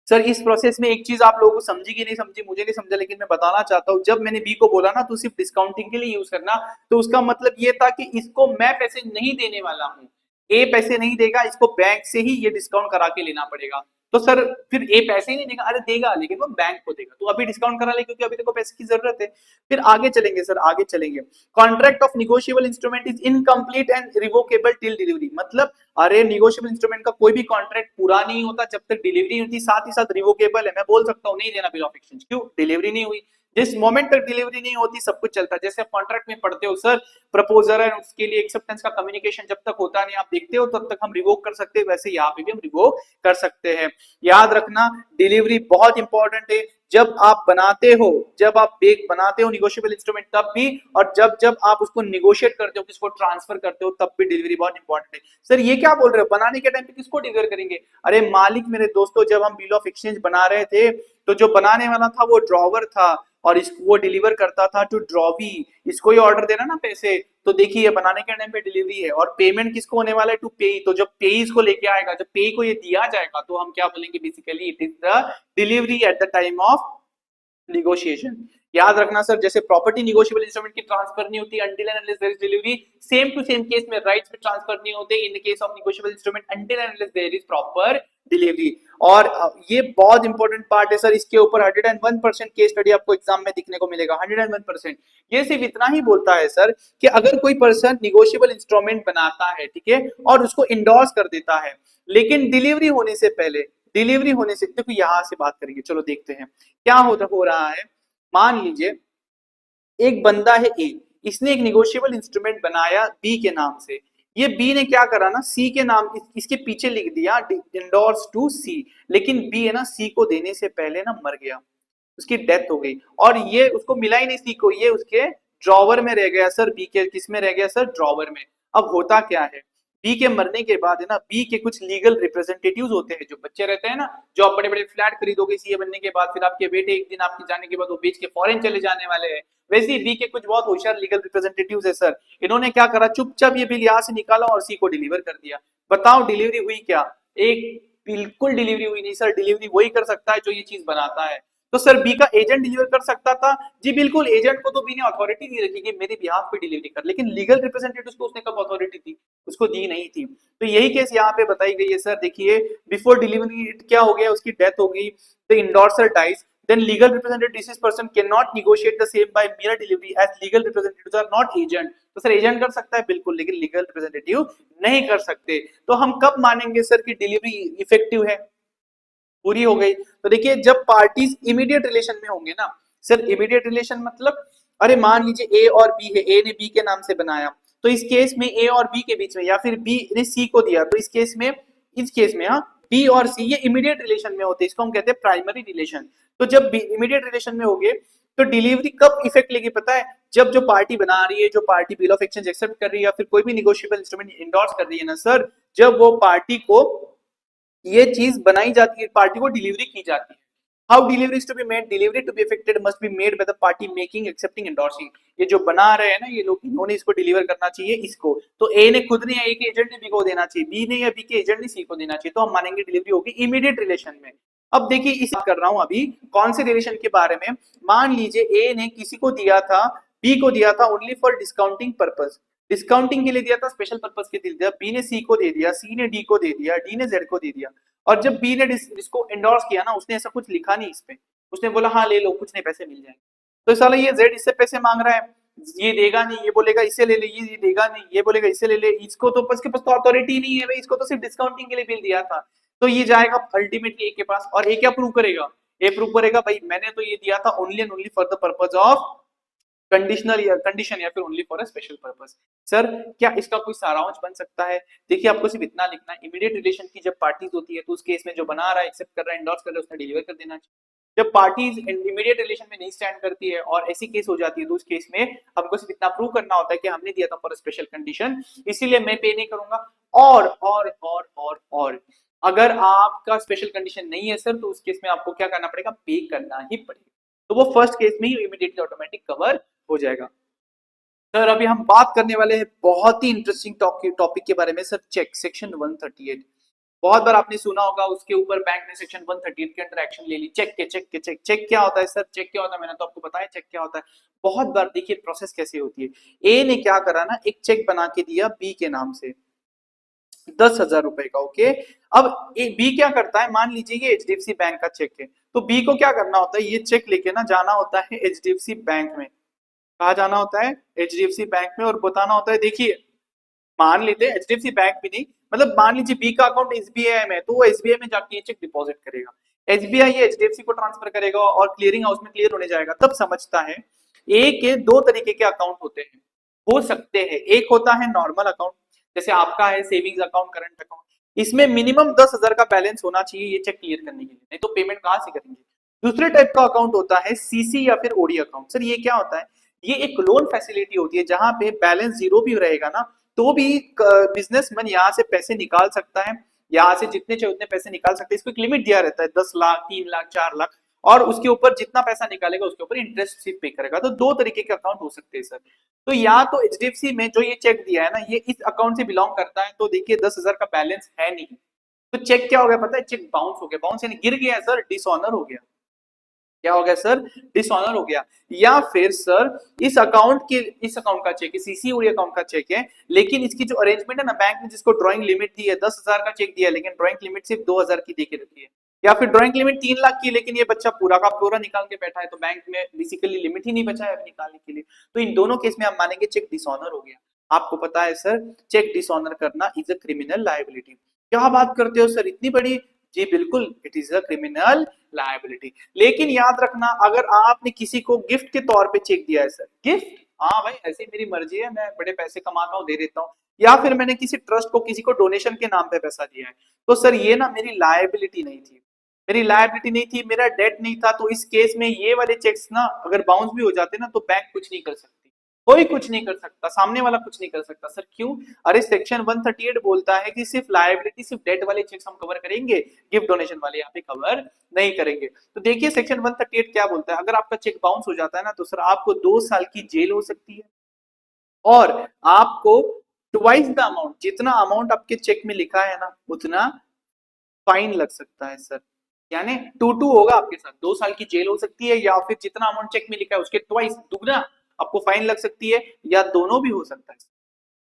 सर? इस प्रोसेस में एक चीज आप लोगों को समझी कि नहीं समझी मुझे नहीं समझा, लेकिन मैं बताना चाहता हूं. जब मैंने बी को बोला ना तो सिर्फ डिस्काउंटिंग के लिए यूज करना, तो उसका मतलब ये था कि इसको मैं पैसे नहीं देने वाला हूं, ए पैसे नहीं देगा, इसको बैंक से ही ये डिस्काउंट करा के लेना पड़ेगा. तो सर फिर ए पैसे ही नहीं देगा, अरे देगा लेकिन वो बैंक को देगा, तो अभी डिस्काउंट करा ले क्योंकि अभी देखो पैसे की जरूरत है. फिर आगे चलेंगे सर, आगे चलेंगे. Contract of negotiable instrument is incomplete and revocable till delivery. मतलब अरे निगोशिएबल इंस्ट्रूमेंट का कोई भी कॉन्ट्रैक्ट पूरा नहीं होता जब तक डिलीवरी होती, साथ ही साथ रिवोकेबल है. मैं बोल सकता हूँ नहीं देना बिल ऑफ एक्सचेंज, क्यों? डिलीवरी नहीं हुई. जिस मोमेंट तक डिलीवरी नहीं होती सब कुछ चलता है. जैसे आप कॉन्ट्रैक्ट में पढ़ते हो सर, प्रपोजर है उसके लिए एक्सेप्टेंस का कम्युनिकेशन जब तक होता नहीं आप देखते हो तब तक हम रिवोक कर सकते हैं, वैसे यहाँ पे भी हम रिवोक कर सकते हैं. याद रखना डिलीवरी बहुत इंपॉर्टेंट है. जब आप बनाते हो, जब आप बेक बनाते हो निगोशिएबल इंस्ट्रूमेंट तब भी, और जब जब आप उसको निगोशिएट करते हो, किसको ट्रांसफर करते हो, तब भी डिलीवरी बहुत इंपॉर्टेंट है. सर ये क्या बोल रहे हो, बनाने के टाइम पे किसको डिलीवर करेंगे? अरे मालिक मेरे दोस्तों, जब हम बिल ऑफ एक्सचेंज बना रहे थे तो जो बनाने वाला था वो ड्रॉवर था, और इसको वो डिलीवर करता था टू ड्रॉवी. इसको ही ऑर्डर देना ना पैसे, तो देखिए बनाने के टाइम पे डिलीवरी है, और पेमेंट किसको होने वाला है? टू पे. तो जब पे इसको लेके आएगा, जब पे को ये दिया जाएगा, तो हम क्या बोलेंगे basically it is the delivery at the time of negotiation. याद रखना सर, जैसे प्रॉपर्टी निगोशिएबल इंस्ट्रूमेंट की ट्रांसफर नहीं होती until and unless there is delivery, same to same case में राइट्स में ट्रांसफर नहीं होते in the case of negotiable instrument until and unless there is proper delivery. और ये बहुत इंपॉर्टेंट पार्ट है सर, इसके ऊपर 101% केस स्टडी आपको एग्जाम में दिखने को मिलेगा. 101%. ये सिर्फ इतना ही बोलता है सर कि अगर कोई पर्सन निगोशिएबल इंस्ट्रूमेंट बनाता है, ठीक है, और उसको इंडोर्स कर देता है, लेकिन डिलीवरी होने से पहले, डिलीवरी होने से, देखो यहां से बात करेंगे, चलो देखते हैं क्या हो रहा है. मान लीजिए एक बंदा है ए, इसने एक निगोशिएबल इंस्ट्रूमेंट बनाया बी के नाम से. ये बी ने क्या करा ना, सी के नाम इसके पीछे लिख दिया इंडोर्स टू सी, लेकिन बी है ना सी को देने से पहले ना मर गया, उसकी डेथ हो गई, और ये उसको मिला ही नहीं सी को, ये उसके ड्रॉवर में रह गया सर. बी के किस में रह गया सर? ड्रॉवर में. अब होता क्या है, बी के मरने के बाद है ना, बी के कुछ लीगल रिप्रेजेंटेटिव्स होते हैं, जो बच्चे रहते हैं ना, जो आप बड़े बड़े फ्लैट खरीदोगे सीए बनने के बाद, फिर आपके बेटे एक दिन आपके जाने के बाद वो बेच के फॉरेन चले जाने वाले हैं, वैसे ही बी के कुछ बहुत होशियार लीगल रिप्रेजेंटेटिव्स है सर. इन्होंने क्या करा, चुपचाप ये बिल यहाँ से निकाला और सी को डिलीवर कर दिया. बताओ डिलीवरी हुई क्या? एक बिल्कुल डिलीवरी हुई नहीं सर. डिलीवरी वही कर सकता है जो ये चीज बनाता है. तो सर बी का एजेंट डिलीवर कर सकता था? जी बिल्कुल, एजेंट को तो बी ने अथॉरिटी नहीं रखी कि मेरे बिहाफ पे डिलीवरी कर, लेकिन लीगल रिप्रेजेंटेटिव को उसने कब अथॉरिटी दी? उसको दी नहीं थी. तो यही केस यहाँ पे बताई गई है सर. देखिए बिफोर डिलीवरी क्या हो गया, उसकी डेथ हो गई, the endorser dies, then legal representative deceased person cannot negotiate the same by mere delivery as legal representatives are not agent. तो सर एजेंट कर सकता है बिल्कुल, लेकिन लीगल रिप्रेजेंटेटिव नहीं कर सकते. तो हम कब मानेंगे सर कि डिलीवरी इफेक्टिव है, पूरी हो गई? तो देखिए जब पार्टीज इमीडिएट रिलेशन में होंगे ना सर. इमीडिएट रिलेशन मतलब, अरे मान लीजिए ए और बी है, ए ने बी के नाम से बनाया, तो इस केस में ए और बी के बीच में, या फिर बी ने सी को दिया, तो इस केस में हाँ बी और सी ये इमीडिएट रिलेशन में होते हैं, इसको हम कहते हैं प्राइमरी रिलेशन. तो जब इमीडिएट रिलेशन में होंगे तो डिलीवरी कब इफेक्ट लेगी पता है? जब जो पार्टी बना रही है, जो party bill of exchange accept कर रही है, या फिर कोई भी निगोशिएबल इंस्ट्रूमेंट इंडोर्स कर रही है ना सर, जब वो पार्टी को ये चीज बनाई जाती है, पार्टी को डिलीवरी की जाती है. How delivery to be made? Delivery to be effected must be made by the party making accepting endorsing. ये जो बना रहे हैं ना ये लोग, इन्होंने इसको डिलीवर करना चाहिए इसको. तो ए ने खुद ने, ए के एजेंट ने बी को देना चाहिए, बी ने या बी के एजेंट ने सी को देना चाहिए, तो हम मानेंगे डिलीवरी होगी इमीडिएट रिलेशन में. अब देखिए इस कर रहा हूं अभी कौन से रिलेशन के बारे में. मान लीजिए ए ने किसी को दिया था, बी को दिया था only for discounting purpose, discounting के लिए दिया था, स्पेशल पर्पस के लिए दिया. बी ने सी को दे दिया, सी ने डी को दे दिया, डी ने जेड को दे दिया. और जब बी ने इसको एंडोर्स किया ना, उसने ऐसा कुछ लिखा नहीं इस पे, उसने बोला हाँ ले लो कुछ नहीं पैसे मिल जाएंगे. तो साला ये जेड इससे पैसे मांग रहा है, ये देगा नहीं, ये बोलेगा इसे ले ले, ये देगा नहीं, ये बोलेगा इसे ले ले, इसको तो इसके पास तो अथॉरिटी नहीं है भाई, इसको तो सिर्फ डिस्काउंटिंग के लिए बिल दिया था. तो ये जाएगा अल्टीमेटली ए के पास, और ए क्या प्रूव करेगा? ए प्रूव करेगा भाई मैंने तो ये दिया था only and only for the purpose of conditional या कंडीशन, या फिर only for a special purpose. Sir क्या इसका कोई सारांश बन सकता है? देखिए आपको सिर्फ इतना लिखना है, इमीडिएट रिलेशन की जब पार्टीज होती है तो उस केस में जो बना रहा है, एक्सेप्ट कर रहा है, एंडोर्स कर रहा है, उसने डिलीवर कर देना चाहिए. जब पार्टीज इमीडिएट रिलेशन में नहीं स्टैंड करती है और ऐसी केस हो जाती है तो उस केस में हमको सिर्फ इतना प्रूव करना होता है कि हमने दिया था फॉर स्पेशल कंडीशन, इसीलिए मैं पे नहीं करूंगा। और अगर आपका स्पेशल कंडीशन नहीं है सर तो उस केस में आपको क्या करना पड़ेगा, पे करना ही पड़ेगा। तो वो फर्स्ट केस में ही इमीडिएटली ऑटोमेटिक कवर हो जाएगा। सर अभी हम बात करने वाले हैं बहुत ही इंटरेस्टिंग टॉपिक के बारे में सर, चेक सेक्शन 138। बहुत बार आपने सुना होगा उसके ऊपर बैंक ने सेक्शन 138 के अंडर एक्शन ले ली, चेक क्या होता है सर, चेक क्या होता है, मैंने तो आपको बताया चेक क्या होता है। बहुत बार देखिए प्रोसेस कैसे होती है। ए ने क्या करा ना, एक चेक बना के दिया बी के नाम से 10,000 रुपए का, ओके। अब बी क्या करता है, मान लीजिए ये एचडीएफसी बैंक का चेक है, तो बी को क्या करना होता है, ये चेक लेके ना जाना होता है एचडीएफसी बैंक में। कहा जाना होता है, एचडीएफसी बैंक में, और बताना होता है देखिए मान लेते हैं एचडीएफसी बैंक भी नहीं, मतलब मान लीजिए बी का अकाउंट एसबीआई में, तो वो एसबीआई में जाके ये चेक डिपॉजिट करेगा, एसबीआई ये एचडीएफसी को ट्रांसफर करेगा और क्लियरिंग हाउस में क्लियर होने जाएगा। तब समझता है ए के दो तरीके के अकाउंट होते हैं, हो सकते हैं। एक होता है नॉर्मल अकाउंट, जैसे आपका है सेविंग्स अकाउंट, करंट अकाउंट, इसमें मिनिमम 10,000 का बैलेंस होना चाहिए ये चेक क्लियर करने के लिए, नहीं तो पेमेंट कहां से करेंगे। दूसरे टाइप का अकाउंट होता है सीसी या फिर ओडी अकाउंट। सर ये क्या होता है, ये एक लोन फैसिलिटी होती है जहां पे बैलेंस जीरो भी रहेगा ना तो भी बिजनेसमैन यहाँ से पैसे निकाल सकता है, यहाँ से जितने चाहिए उतने पैसे निकाल सकते हैं। इसको एक लिमिट दिया रहता है 10 लाख, 3 लाख, 4 लाख, और उसके ऊपर जितना पैसा निकालेगा उसके ऊपर इंटरेस्ट सिर्फ पे करेगा। तो दो तरीके के अकाउंट हो सकते हैं सर। तो या तो एचडीएफसी में जो ये चेक दिया है ना, ये इस अकाउंट से बिलोंग करता है, तो देखिए 10,000 का बैलेंस है नहीं, तो चेक क्या हो गया पता है, चेक बाउंस हो गया। बाउंस यानी गिर गया सर, डिसऑनर हो गया। क्या हो गया सर, डिसऑनर हो गया। या फिर सर इस अकाउंट का चेक है, सीसी ओडी अकाउंट का चेक है, लेकिन इसकी जो अरेंजमेंट है ना, बैंक ने जिसको ड्राइंग लिमिट दी है 10,000 का चेक दिया है, लेकिन ड्राइंग लिमिट सिर्फ 2,000 की देके रखी है। या फिर ड्राइंग लिमिट 3 लाख की, लेकिन ये बच्चा पूरा का पूरा निकाल के बैठा है, तो बैंक में बेसिकली लिमिट ही नहीं बचा है निकालने के लिए। तो इन दोनों केस में हम मानेंगे चेक डिसऑनर हो गया। आपको पता है सर चेक डिसऑनर करना इज अ क्रिमिनल लायबिलिटी। क्या बात करते हो सर, इतनी बड़ी, जी बिल्कुल, it is a criminal liability. लेकिन याद रखना अगर आपने किसी को गिफ्ट के तौर पे चेक दिया है सर, गिफ्ट, हाँ भाई ऐसे मेरी मर्जी है, मैं बड़े पैसे कमाता हूँ दे देता हूँ, या फिर मैंने किसी ट्रस्ट को किसी को डोनेशन के नाम पे पैसा दिया है, तो सर ये ना मेरी लायबिलिटी नहीं थी, मेरी लायबिलिटी नहीं थी, मेरा डेट नहीं था। तो इस केस में ये वाले चेक्स ना अगर बाउंस भी हो जाते ना तो बैंक कुछ नहीं कर सकती, कोई कुछ नहीं कर सकता, सामने वाला कुछ नहीं कर सकता। सर क्यों, अरे सेक्शन 138 बोलता है कि सिर्फ लायबिलिटी, सिर्फ डेट वाले चेक्स हम कवर करेंगे, गिफ्ट डोनेशन वाले यहाँ पे कवर नहीं करेंगे। तो देखिए सेक्शन 138 क्या बोलता है, अगर आपका चेक बाउंस हो जाता है ना तो सर आपको 2 साल की जेल हो सकती है, और आपको ट्वाइस द अमाउंट, जितना अमाउंट आपके चेक में लिखा है ना उतना फाइन लग सकता है सर। यानी टू टू होगा आपके साथ, 2 साल की जेल हो सकती है, या फिर जितना अमाउंट चेक में लिखा है उसके ट्वाइस, दुगना आपको फाइन लग सकती है, या दोनों भी हो सकता है।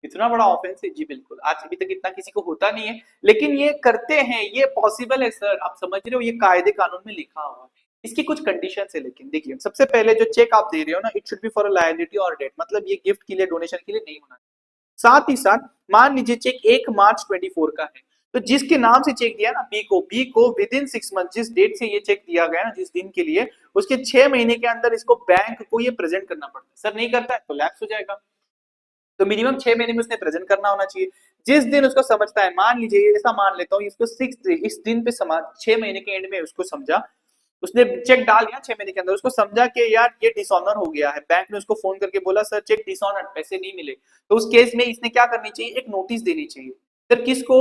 इतना बड़ा ऑफेंस है, जी बिल्कुल, आज अभी तक इतना किसी को होता नहीं है, लेकिन ये करते हैं, ये पॉसिबल है सर। आप समझ रहे हो, ये कायदे कानून में लिखा हुआ है। इसकी कुछ कंडीशन है, लेकिन देखिए सबसे पहले जो चेक आप दे रहे हो ना, it should B for a liability और डेट, मतलब ये गिफ्ट के लिए, डोनेशन के लिए नहीं होना। साथ ही साथ मान लीजिए चेक 1 मार्च 24 का है, तो जिसके नाम से चेक दिया ना बी को विद इन 6 मंथ, जिस डेट से ये चेक दिया गया ना, जिस दिन के लिए, उसके 6 महीने के अंदर इसको बैंक को ये प्रेजेंट करना पड़ता है। सर नहीं करता है तो लैप्स हो जाएगा, तो मिनिमम 6 महीने में उसने प्रेजेंट करना होना चाहिए। जिस दिन उसको समझता है, मान लीजिए ऐसा मान लेता हूँ इसको 6 इस दिन पे समझ, 6 महीने के एंड में उसको समझा, उसने चेक डाल दिया 6 महीने के अंदर, उसको समझा कि यार ये डिसऑनर हो गया है, बैंक ने उसको फोन करके बोला सर चेक डिसऑनर, पैसे नहीं मिले, तो उस केस में इसने क्या करनी चाहिए, एक नोटिस देनी चाहिए। सर किसको,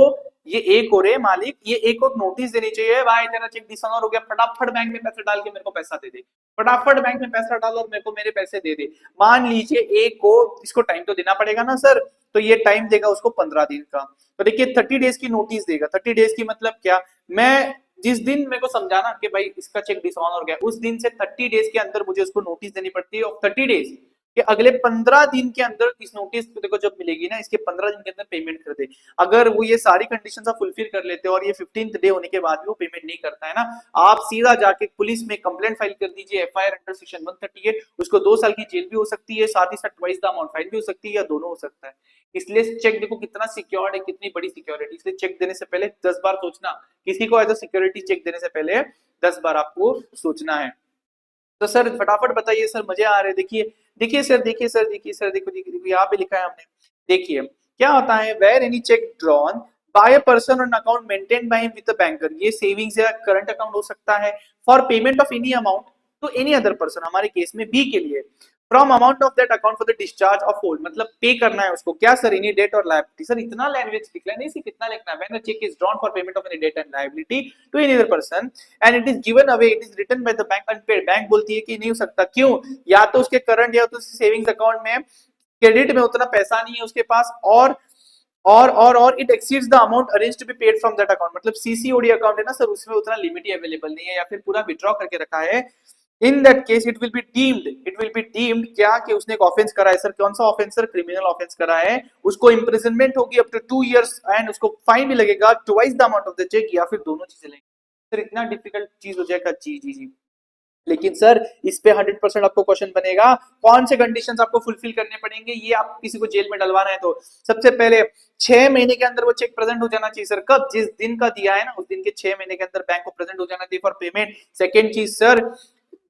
ये एक हो रहे मालिक, ये एक और नोटिस देनी चाहिए, भाई तेरा चेक डिसऑनर हो गया, फटाफट बैंक में पैसा डाल के मेरे को पैसा दे दे, फटाफट बैंक में पैसा डाल और मेरे को मेरे पैसे दे दे। मान लीजिए एक को, इसको टाइम तो देना पड़ेगा ना सर, तो ये टाइम देगा उसको 15 दिन का। तो देखिए 30 डेज की नोटिस देगा, 30 डेज की मतलब क्या, मैं जिस दिन मेरे को समझाना कि भाई इसका चेक डिसऑनर हो गया, उस दिन से 30 डेज के अंदर मुझे उसको नोटिस देनी पड़ती है, और 30 डेज कि अगले 15 दिन के अंदर इस नोटिस को जब मिलेगी ना, इसके 15 दिन के अंदर पेमेंट कर दे। अगर वो ये सारी कंडीशन फुलफिल कर लेते हैं और ये 15th डे होने के बाद भी वो पेमेंट नहीं करता है ना, आप सीधा जाके पुलिस में कंप्लेंट फाइल कर दीजिए, एफआईआर अंडर सेक्शन 138, उसको 2 साल की जेल भी हो सकती है, साथ ही साथ ट्वाइस द अमाउंट फाइन भी हो सकती है, या दोनों हो सकता है। इसलिए चेक देखो कितना सिक्योर्ड है, कितनी बड़ी सिक्योरिटी, इसलिए चेक देने से पहले 10 बार सोचना, किसी को एज अ सिक्योरिटी चेक देने से पहले 10 बार आपको सोचना है। तो सर फटाफट बताइए सर, मजे आ रहे, देखिए देखिए सर, देखिए सर, देखिए सर, देखो देखिए, यहाँ पे लिखा है हमने, देखिए क्या होता है, where any cheque drawn by a person on account maintain by him with a banker, ये सेविंग्स या करंट अकाउंट हो सकता है। For payment of any amount to any other person, हमारे केस में बी के लिए, from amount of that account for the discharge of whole, मतलब पे करना है उसको क्या सर, एनी डेट और लायबिलिटी। सर इतना लैंग्वेज लिखना है, नहीं सिर्फ कितना लिखना है, when the cheque is drawn for payment of any debt and liability to any other person and it is given away, it is returned by the bank unpaid. Bank बोलती है कि नहीं हो सकता, क्यों, या तो उसके करंट या तो सेविंग्स अकाउंट में क्रेडिट में उतना पैसा नहीं है उसके पास, और it exceeds the amount arrange to be paid from that account, मतलब सीसीओडी अकाउंट है ना सर, उसमें उतना लिमिट ही अवेलेबल नहीं है या फिर पूरा विड्रॉ करके रखा है। In that case it will be deemed क्या कि उसने एक ऑफेंस करा है। सर कौन सा ऑफेंस, सर क्रिमिनल ऑफेंस करा है, उसको इंप्रिजनमेंट होगी अप टू 2 years एंड उसको फाइन भी लगेगा twice the amount of the cheque, या फिर दोनों चीजें लेंगे। सर इतना डिफिकल्ट चीज हो जाएगा, जी जी जी। लेकिन सर इस पे 100% आपको क्वेश्चन बनेगा, कौन से कंडीशंस आपको फुलफिल करने पड़ेंगे, ये आप किसी को जेल में डलवाना है तो सबसे पहले 6 महीने के अंदर वो चेक प्रेजेंट हो जाना चाहिए सर, कब, जिस दिन का दिया है ना उस दिन के 6 महीने के अंदर बैंक को प्रेजेंट हो जाना चाहिए फॉर पेमेंट। सेकेंड चीज सर,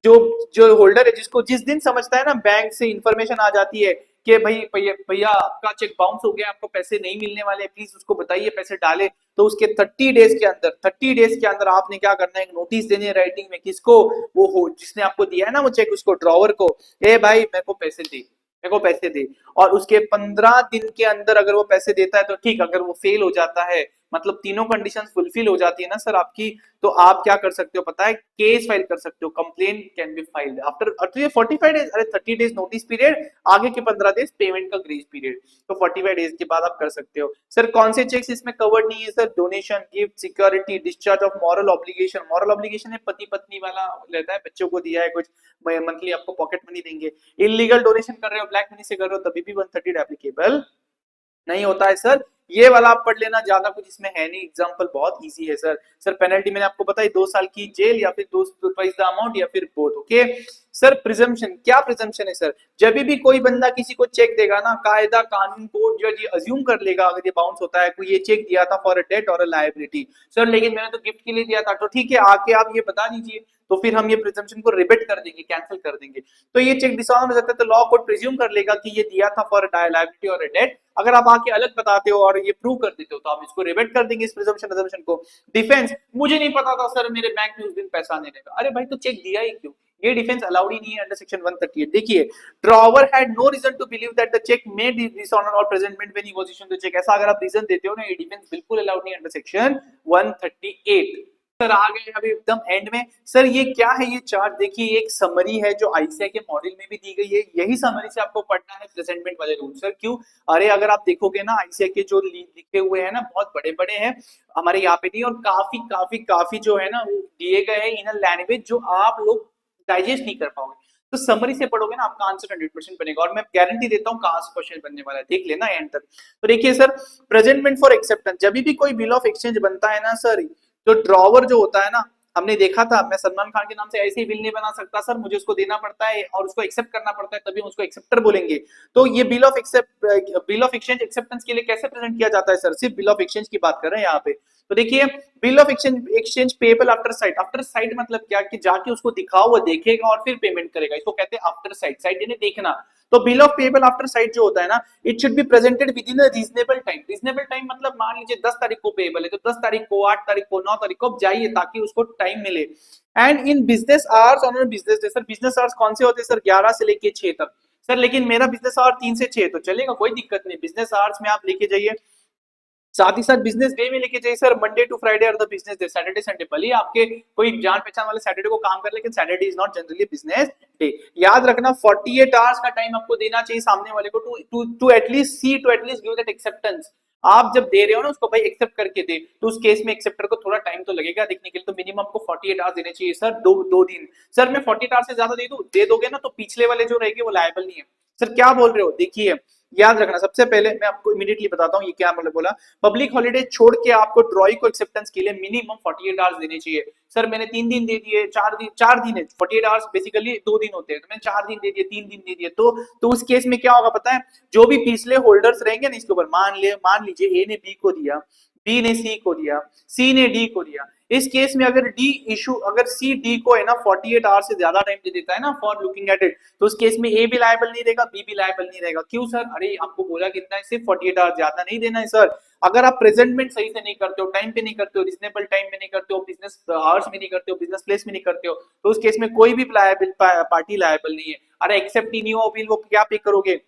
जो जो होल्डर है, जिसको जिस दिन समझता है ना बैंक से इंफॉर्मेशन आ जाती है कि भाई भैया भैया आपका चेक बाउंस हो गया, आपको पैसे नहीं मिलने वाले, प्लीज उसको बताइए पैसे डाले, तो उसके 30 डेज के अंदर आपने क्या करना है, एक नोटिस देनी है राइटिंग में, किसको, वो हो जिसने आपको दिया है ना वो चेक, उसको ड्रॉवर को, ए भाई मेरे को पैसे दे, मेरे को पैसे दे। और उसके 15 दिन के अंदर अगर वो पैसे देता है तो ठीक, अगर वो फेल हो जाता है, मतलब तीनों कंडीशंस फुलफिल हो जाती है ना सर आपकी, तो आप क्या कर सकते हो पता है, केस फाइल कर सकते हो, complain can be filed after ये 45 डेज, अरे 30 डेज नोटिस पीरियड, आगे के 15 डेज पेमेंट का ग्रेस पीरियड, तो 45 डेज के बाद आप कर सकते हो। सर कौन से चेक्स इसमें कवर्ड नहीं है sir, donation, gift, security, discharge of moral obligation, moral obligation है पति पत्नी वाला रहता है, बच्चों को दिया है कुछ, मंथली आपको पॉकेट मनी देंगे। इलीगल डोनेशन कर रहे हो, ब्लैक मनी से कर रहे हो, तभी भी 130 एप्लीकेबल नहीं होता है सर, ये वाला आप पढ़ लेना, ज्यादा कुछ इसमें है नहीं, एग्जांपल बहुत इजी है सर। सर पेनल्टी मैंने आपको बताई, 2 साल की जेल या फिर 2 द अमाउंट या फिर बोथ, ओके। सर प्रिजम्पशन, क्या प्रिजम्पशन है सर, जब भी कोई बंदा किसी को चेक देगा ना, कायदा कानून कोर्ट जज ये अज्यूम कर लेगा, अगर ये बाउंस होता है, कोई ये चेक दिया था फॉर अ डेट और अ लायबिलिटी, सर लेकिन मैंने तो गिफ्ट के लिए दिया था, तो ठीक है आके आप ये बता दीजिए, तो फिर हम ये प्रिजम्पशन को रिबेट कर देंगे, कैंसिल कर देंगे। तो ये चेक डिसऑनर हो जाता है, तो लॉ कोर्ट प्रिज्यूम कर लेगा कि ये दिया था फॉर लायबिलिटी और डेट, अगर आप आके अलग बताते हो और ये प्रूव कर देते हो तो आप इसको रिबेट कर देंगे इस प्रिजम्पशन को। डिफेंस, मुझे नहीं पता था सर, मेरे बैंक में उस दिन पैसा नहीं रहेगा, अरे भाई तो चेक दिया ही क्यों, ये डिफेंस अलाउड ही नहीं है अंडर सेक्शन 138। देखिए, drawer had no reason to believe that the cheque may be dishonour और presentment when he was issuing the cheque, ऐसा अगर आप रीजन देते हो ना, ये डिफेंस बिल्कुल अलाउड नहीं अंडर सेक्शन 138। सर आ गए अभी एकदम एंड में, सर ये क्या है, ये चार्ट देखिए, एक समरी है जो आईसीआई के मॉडल में भी दी गई है, यही समरी से आपको पढ़ना है प्रेजेंटमेंट वाले रूल। सर क्यों, अरे अगर आप देखोगे ना आईसीआई के जो लिखे हुए हैं ना बहुत बड़े बड़े हैं, हमारे यहाँ पे नहीं, और काफी काफी काफी जो है ना वो दिए गए हैं इन लैंग्वेज जो आप लोग डाइजेस्ट नहीं कर पाओगे, तो समरी से पढ़ोगे ना आपका आंसर 100% बनेगा, और मैं गारंटी देता हूँ कहाँ से क्वेश्चन बनने वाला है, देख लेना एंड तक। तो देखिए सर, प्रेजेंटमेंट फॉर एक्सेप्टेंस, जब भी कोई बिल ऑफ एक्सचेंज बनता है ना सर, तो ड्रॉवर जो होता है ना, हमने देखा था, मैं सलमान खान के नाम से ऐसे ही बिल नहीं बना सकता सर, मुझे उसको देना पड़ता है और उसको एक्सेप्ट करना पड़ता है, तभी उसको एक्सेप्टर बोलेंगे। तो ये बिल ऑफ एक्सचेंज एक्सेप्टेंस के लिए कैसे प्रेजेंट किया जाता है सर, सिर्फ बिल ऑफ एक्सचेंज की बात कर रहे हैं यहाँ पे। तो देखिए, bill of exchange payable after site, after site मतलब क्या, कि जाके उसको दिखाओ, वो देखेगा और फिर पेमेंट करेगा, इसको कहते हैं आफ्टर साइट, साइट यानी देखना। तो bill of payable after site जो होता है ना, it should be presented within a reasonable time. Reasonable time मतलब मान लीजिए 10 तारीख को पेएबल है, तो 10 तारीख को, 8 तारीख को, 9 तारीख को जाइए, ताकि उसको टाइम मिले। And in business hours on business day, sir business hours कौन से होते हैं सर, 11 से लेके 6 तक। सर लेकिन मेरा बिजनेस आवर 3 से 6, तो चलेगा, कोई दिक्कत नहीं, बिजनेस आवर्स में आप लेके जाइए। साथ ही साथ बिजनेस डे में लेके जाइए सर, मंडे टू फ्राइडे और the business day, Saturday Sunday, भले आपके कोई जान पहचान वाले सैटरडे को काम कर, लेकिन Saturday is not generally business day. याद रखना 48 आवर्स का टाइम आपको देना चाहिए सामने वाले को, to at least see, to at least give that acceptance. आप जब दे रहे हो ना उसको, भाई एक्सेप्ट करके दे, तो उस केस में एक्सेप्टर को थोड़ा टाइम तो लगेगा देखने के लिए, तो मिनिमम आपको 48 आवर्स देने चाहिए सर, दो दिन। सर मैं 48 आवर्स से ज्यादा दे दोगे ना, तो पिछले वाले जो रहेंगे वो लायबल नहीं है। सर क्या बोल रहे हो, देखिए याद रखना, सबसे पहले मैं आपको इमीडिएटली बताता हूँ ये क्या मतलब बोला, पब्लिक हॉलिडे छोड़ के आपको ड्रॉई को एक्सेप्टेंस के लिए मिनिमम 48 आवर्स देने चाहिए। सर मैंने 3 दिन दे दिए, 4 दिन है, 48 आवर्स बेसिकली 2 दिन होते हैं, तो मैंने 4 दिन दे दिए, 3 दिन दे दिए, तो उस केस में क्या होगा पता है, जो भी पिछले होल्डर्स रहेंगे ना इसके ऊपर, मान लीजिए ए ने बी को दिया, बी ने सी को दिया, सी ने डी को दिया, इस केस में अगर डी इशू, अगर सी डी को है ना 48 आवर से ज्यादा टाइम दे देता है ना फॉर लुकिंग एट इट, तो उस केस में ए भी लायबल नहीं रहेगा, बी भी लायबल नहीं रहेगा। क्यों सर? अरे आपको बोला कितना है, सिर्फ 48 आवर, ज्यादा नहीं देना है सर। अगर आप प्रेजेंटमेंट सही से नहीं करते हो, टाइम पे नहीं करते हो, रीजनेबल टाइम में नहीं करते हो, बिजनेस आवर्स में नहीं करते हो, बिजनेस प्लेस में नहीं करते हो, तो उस केस में कोई भी लायबल पार्टी लायबल नहीं है। अरे एक्सेप्ट ही नहीं हो बिल, वो क्या पे करोगे?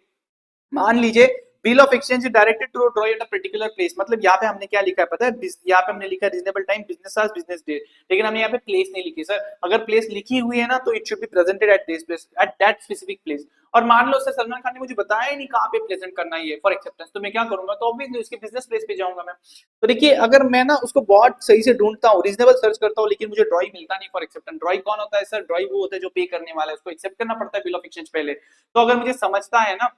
मान लीजिए bill of exchange directed to draw at a particular place, मतलब यहाँ पे हमने क्या लिखा है पता है? यहाँ पे हमने लिखा है reasonable time, business hours, business day, लेकिन हमने यहाँ पे प्लेस नहीं लिखी सर। अगर प्लेस लिखी हुई है ना तो it should be presented at this place, at that specific place. और मान लो सर सलमान खान ने मुझे बताया ही नहीं कहाँ पे प्रेजेंट करना है फॉर एक्सेप्टेंस, तो मैं क्या करूंगा? तो ऑब्वियसली उसके बिजनेस प्लेस पे जाऊंगा मैं। तो देखिए अगर मैं ना उसको बहुत सही से ढूंढता हूँ, रीजनेबल सर्च करता हूँ, लेकिन मुझे ड्रॉई मिलता नहीं फॉर एक्सेप्टेंस। ड्रॉई कौन होता है सर? ड्रॉई वो होता है जो पे करने वाला है, उसको एक्सेप्ट करना पड़ता है बिल ऑफ एक्सचेंज पहले। तो अगर मुझे समझता है ना,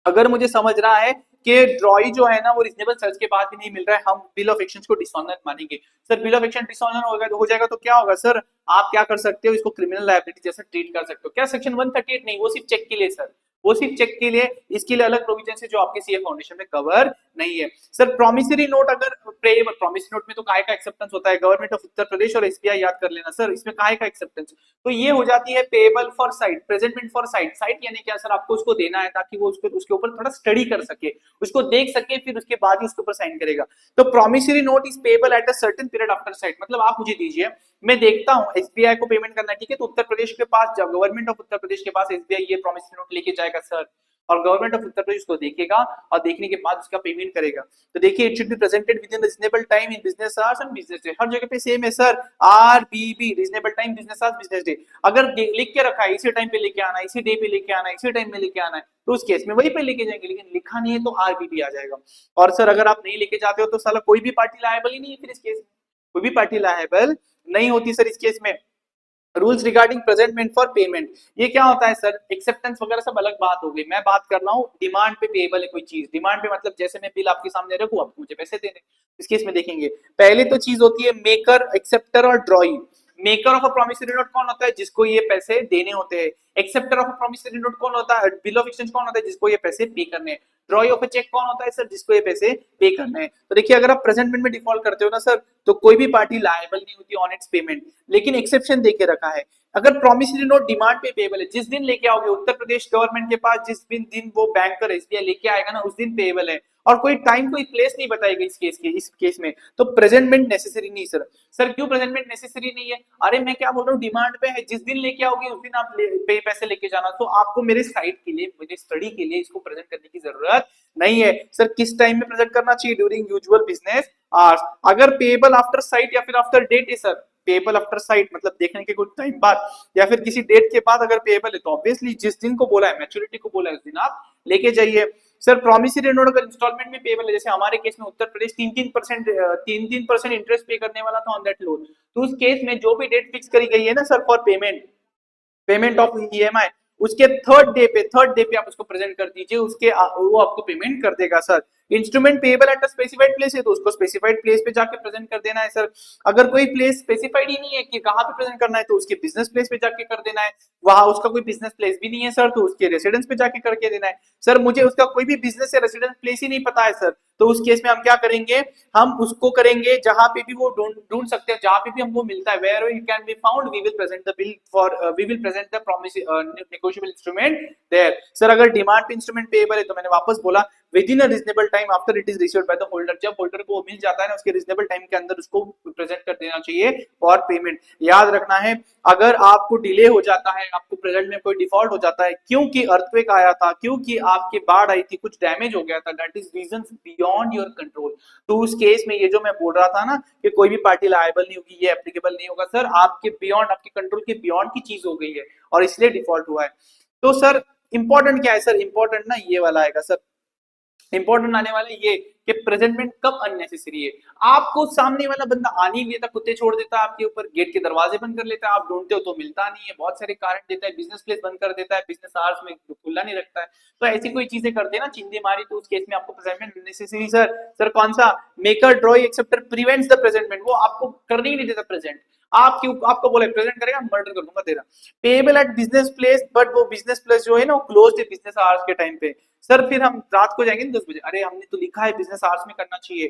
अगर मुझे समझ रहा है कि ड्रॉई जो है ना वो रीजनेबल सर्च के बाद भी नहीं मिल रहा है, हम बिल ऑफ एक्सचेंज को डिसऑनर मानेंगे। Sir bill of exchange dishonour हो जाएगा तो क्या होगा सर? आप क्या कर सकते हो? इसको क्रिमिनल लायबिलिटी जैसा ट्रीट कर सकते हो। क्या सेक्शन 138 नहीं, वो सिर्फ चेक के लिए सर, वो सिर्फ चेक के लिए, इसके लिए अलग प्रोविजन है जो आपके सीए फाउंडेशन में कवर नहीं है। सर प्रॉमिसरी नोट, अगर प्रॉमिसरी नोट में तो काय का एक्सेप्टेंस होता है? गवर्नमेंट ऑफ उत्तर प्रदेश और एसबीआई, याद कर लेना सर, इसमें काय का एक्सेप्टेंस? तो ये हो जाती है payable for site, presentment for site. Site यानी क्या सर? आपको उसको देना है ताकि वो उसके ऊपर थोड़ा स्टडी कर सके, उसको देख सके, फिर उसके बाद ही उसके ऊपर साइन करेगा। तो promissory note is payable at a certain period after site, मतलब आप मुझे दीजिए, मैं देखता हूं एसबीआई को पेमेंट करना है, ठीक है, तो उत्तर प्रदेश के पास, गवर्नमेंट ऑफ उत्तर प्रदेश के पास एसबीआई ये प्रॉमिसरी नोट लेके जाएगा सर, और गवर्नमेंट ऑफ उत्तर प्रदेश उसको देखेगा और देखने के बाद उसका पेमेंट करेगा। तो देखिए it should be presented within reasonable time in business hours and business day, हर जगह पे सेम है sir, RBB, reasonable time, business hours, business day. अगर लिख के रखा है इसी टाइम पे लेके आना है, इसी डे पे लेके आना है, इसी टाइम में लेके आना है, तो उस केस में वही पे लेके जाएंगे, लेकिन लिखा नहीं है तो आरबीबी आ जाएगा। और सर अगर आप नहीं लेके जाते हो तो साला कोई भी पार्टी लायबल ही नहीं है फिर इस केस में, कोई भी पार्टी लायबल नहीं होती सर इस केस में। Rules regarding presentment for payment, ये क्या होता है सर? एक्सेप्टेंस वगैरह सब अलग बात हो गई, मैं बात कर रहा हूँ डिमांड पे पेएबल है कोई चीज। डिमांड पे मतलब जैसे मैं बिल आपके सामने रखूं, आपको मुझे पैसे देने, इस केस में देखेंगे पहले तो चीज होती है मेकर, एक्सेप्टर और ड्रॉई। Maker of a promissory note कौन होता है? जिसको ये पैसे देने होते हैं। Acceptor of a promissory note कौन होता है? बिल ऑफ एक्सचेंज कौन होता है? जिसको ये पैसे पे करने हैं। ड्रॉई ऑफ अ चेक कौन होता है सर? जिसको ये पैसे पे करने हैं। तो देखिए अगर आप प्रेजेंटमेंट में डिफॉल्ट करते हो ना सर, तो कोई भी पार्टी लायबल नहीं होती ऑन इट्स पेमेंट, लेकिन एक्सेप्शन देके रखा है। अगर प्रॉमिसरी नोट डिमांड पे पेबल है, जिस दिन लेके आओगे उत्तर प्रदेश गवर्नमेंट के पास, जिस दिन वो बैंकर एसबीआई लेके आएगा ना, उस दिन पेबल है, और कोई टाइम कोई प्लेस नहीं बताएगा इस केस में, तो प्रेजेंटमेंट नेसेसरी नहीं सर। सर क्यों प्रेजेंटमेंट नेसेसरी नहीं है? अरे मैं क्या बोल रहा हूँ, डिमांड पे है, जिस दिन लेके आओगे उस दिन आप पैसे लेके जाना, तो आपको मेरे साइट के लिए, मेरे स्टडी के लिए इसको प्रेजेंट करने की जरूरत नहीं है। सर किस टाइम में प्रेजेंट करना चाहिए? During usual business hours. अगर पेबल आफ्टर साइट या फिर आफ्टर डेट है सर, पेबल आफ्टर साइट मतलब देखने के कुछ टाइम बाद या फिर किसी डेट के बाद अगर पेबल है, तो ऑब्वियसली जिस दिन को बोला है, मैच्योरिटी को बोला है, उस दिन आप लेके जाइए। सर प्रॉमिसरी नोट अगर इंस्टॉलमेंट में पेबल है, जैसे हमारे केस में उत्तर प्रदेश 3-3% इंटरेस्ट पे करने वाला था ऑन दैट लोन, तो उस केस में जो भी डेट फिक्स करी गई है ना sir for payment, payment of EMI, उसके थर्ड डे पे आप उसको प्रेजेंट कर दीजिए, वो आपको पेमेंट कर देगा sir. Instrument payable at a specified place है, तो उसको स्पेसिफाइड प्लेस पे जाके प्रेजेंट कर देना है सर। अगर कोई प्लेस स्पेसिफाइड ही नहीं है कि कहाँ पे प्रेजेंट करना है, तो उसके बिजनेस प्लेस पे जाके कर देना है। वहां उसका कोई बिजनेस प्लेस भी नहीं है सर, तो उसके रेसिडेंस पे जाके करके देना है। सर मुझे उसका कोई भी बिजनेस या रेसिडेंस प्लेस ही नहीं पता है सर, तो उस केस में हम क्या करेंगे? हम उसको करेंगे जहां पे भी वो ढूंढ सकते हैं, जहां पे भी हमको मिलता है, where it can be found we will present the bill for, we will present the promise negotiable instrument there. Sir अगर डिमांड पे इंस्ट्रूमेंट पेएबल है, तो मैंने वापस बोला within a reasonable time after it is received by the holder, जब holder को मिल जाता है ना, उसके रीजनेबल टाइम के अंदर उसको प्रेजेंट कर देना चाहिए फॉर पेमेंट। याद रखना है, अगर आपको डिले हो जाता है, आपको प्रेजेंट में कोई डिफॉल्ट हो जाता है, क्योंकि अर्थक्वेक आया था, क्योंकि आपकी बाढ़ आई थी, कुछ डैमेज हो गया था, that is reason beyond your control, तो उस केस में ये जो मैं बोल रहा था ना कि कोई भी पार्टी लायबल नहीं होगी, ये एप्लीकेबल नहीं होगा सर, आपके बियॉन्ड, आपके कंट्रोल के बियॉन्ड की चीज हो गई है और इसलिए डिफॉल्ट हुआ है। तो सर इंपॉर्टेंट क्या है सर? इंपॉर्टेंट ना ये वाला आएगा सर, इंपॉर्टेंट आने वाले ये कि प्रेजेंटमेंट कब अननेसेसरी है। आपको सामने वाला बंदा आने ही नहीं देता, कुत्ते छोड़ देता है आपके ऊपर, गेट के दरवाजे बंद कर लेता है, आप ढूंढते हो तो मिलता नहीं है, बहुत सारे कारण देता है, बिजनेस प्लेस बंद कर देता है, बिजनेस आवर्स में खुला नहीं रखता है, तो ऐसी कोई चीजें करते हैं ना चिंदी मारी, तो उस केस में आपको प्रेजेंटमेंट अननेसेसरी सर। सर कौन सा? Maker ड्रॉई acceptor prevents the presentment, वो आपको करने ही नहीं देता प्रेजेंट, आपको बोले प्रेजेंट करेगा, मर्डर कर दूंगा तेरा। Payable at business place, but वो बिजनेस प्लेस जो है ना, वो क्लोज्ड है बिजनेस आवर्स के टाइम पे। सर फिर हम रात को जाएंगे 10 बजे, अरे हमने तो लिखा है बिजनेस आवर्स में करना चाहिए,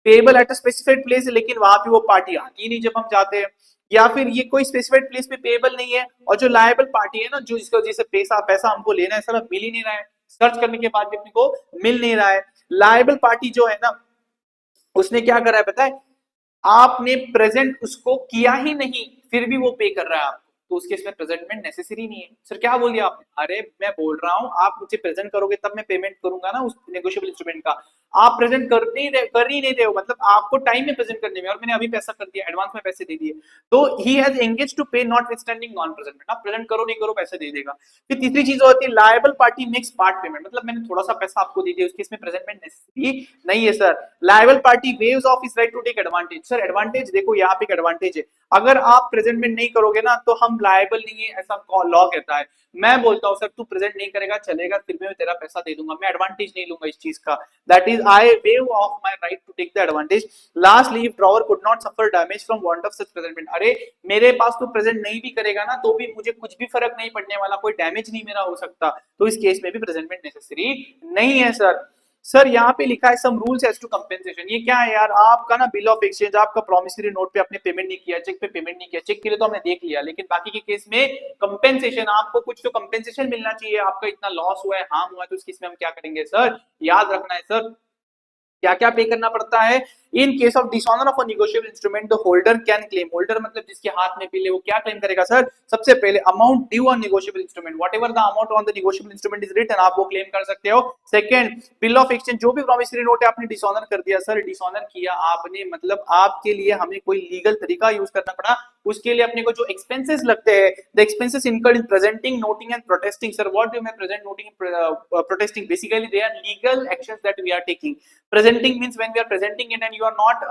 payable at a specified place, लेकिन वहां पे वो पार्टी आती ही नहीं जब हम जाते हैं, या फिर ये कोई स्पेसिफाइड प्लेस पे पेबल नहीं है, और जो लायबल पार्टी है ना, जो जिसको जैसे पैसा पैसा हमको लेना है सर, अब मिल ही नहीं रहा है, सर्च करने के बाद भी अपने को मिल नहीं रहा है। लायबल पार्टी जो है ना, उसने क्या करा है पता है, आपने प्रेजेंट उसको किया ही नहीं, फिर भी वो पे कर रहा है आपको, तो उसके इसमें प्रेजेंटमेंट नेसेसरी नहीं है। सर क्या बोल दिया आपने? अरे मैं बोल रहा हूं आप मुझे प्रेजेंट करोगे तब मैं पेमेंट करूंगा ना उस नेगोशिएबल इंस्ट्रूमेंट का। आप प्रेजेंट कर ही नहीं रहे हो, मतलब आपको टाइम में प्रेजेंट करने में, और मैंने अभी पैसा कर दिया, एडवांस में पैसे दे दिए, तो ही हैज एंगेज टू पे नॉट विथस्टैंडिंग नॉन प्रेजेंटमेंट। आप प्रेजेंट करो नहीं करो पैसे दे देगा। फिर तीसरी चीज होती है liable party makes part payment, मतलब मैंने थोड़ा सा पैसा आपको दे दिया, उसके इसमें प्रेजेंटमेंट नेसेसरी नहीं है sir. Liable party waives of his right to take advantage. Sir advantage देखो, यहाँ पे एक एडवांटेज है, अगर आप प्रेजेंटमेंट नहीं करोगे ना तो हम लायबल नहीं है, ऐसा लॉ कहता है। मैं बोलता हूँ सर तू प्रेजेंट नहीं करेगा चलेगा, फिर मैं तेरा पैसा दे दूंगा, मैं एडवांटेज नहीं लूंगा इस चीज का, that is I waive of my right to take the advantage. Lastly if drawer could not suffer damage from want of such presentment, अरे मेरे पास तो प्रेजेंट नहीं भी करेगा ना तो भी मुझे कुछ भी फर्क नहीं पड़ने वाला, कोई डैमेज नहीं मेरा हो सकता, तो इस केस में भी प्रेजेंटमेंट नेसेसरी नहीं है सर। सर यहाँ पे लिखा है some rules as to compensation, ये क्या है यार, आपका ना बिल ऑफ एक्सचेंज, आपका प्रॉमिसरी नोट पे आपने पेमेंट नहीं किया, चेक पे पेमेंट नहीं किया, चेक के लिए तो हमने देख लिया, लेकिन बाकी के केस में कंपेंसेशन, आपको कुछ तो कंपेंसेशन मिलना चाहिए, आपका इतना लॉस हुआ है, हार्म हुआ है, तो इस केस में हम क्या करेंगे सर, याद रखना है सर क्या क्या पे करना पड़ता है। In case of dishonour of a negotiable instrument the holder can claim, holder मतलब जिसके हाथ में बिल है वो क्या क्लेम करेगा सर, सबसे पहले amount due on negotiable instrument, whatever the amount on the negotiable instrument is written, आप वो क्लेम कर सकते हो। सेकंड, बिल ऑफ एक्सचेंज, जो भी प्रॉमिसरी नोट है आपने डिसऑनर कर दिया सर, डिसऑनर किया आपने मतलब आपके लिए हमें कोई लीगल तरीका यूज करना पड़ा, उसके लिए अपने को जो एक्सपेंसेस लगते हैं, the expenses incurred in presenting, noting and protesting. Sir what do मैं present, noting, protesting, basically they are legal actions that we are taking. Presenting means when we are presenting it and you are not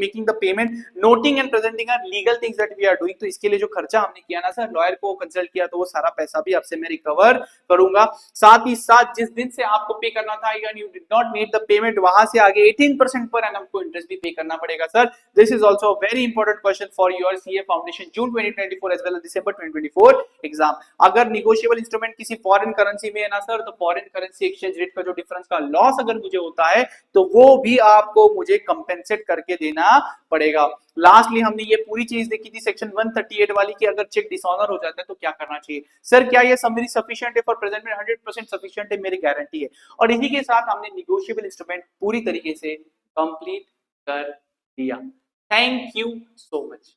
making the payment. Noting and presenting are legal things that we are doing. तो इसके लिए जो खर्चा हमने किया ना sir, lawyer को consult किया, तो वो सारा पैसा भी आपसे मैं रिकवर करूंगा। साथ ही साथ जिस दिन से आपको पे करना था and you did not make the payment, वहां से आगे 18% पर annum को इंटरेस्ट भी पे करना पड़ेगा sir. This is also a very important question for your CA Foundation June 2024 as well as December 2024 exam. अगर निगोशिएबल इंस्ट्रूमेंट किसी फॉरेन करेंसी में है ना सर, तो फॉरेन करेंसी एक्सचेंज रेट का जो डिफरेंस का लॉस अगर मुझे होता है तो वो भी आपको मुझे कंपेंसेट करके देना पड़ेगा। लास्टली हमने ये पूरी चीज देखी थी सेक्शन 138 वाली की, अगर चेक डिसऑनर हो जाता है तो क्या करना चाहिए। सर क्या ये समरी सफिशिएंट है फॉर प्रेजेंट में? 100% सफिशिएंट है, मेरी गारंटी है। और इसी के साथ हमने निगोशिएबल इंस्ट्रूमेंट पूरी तरीके से कंप्लीट कर दिया। Thank you so much.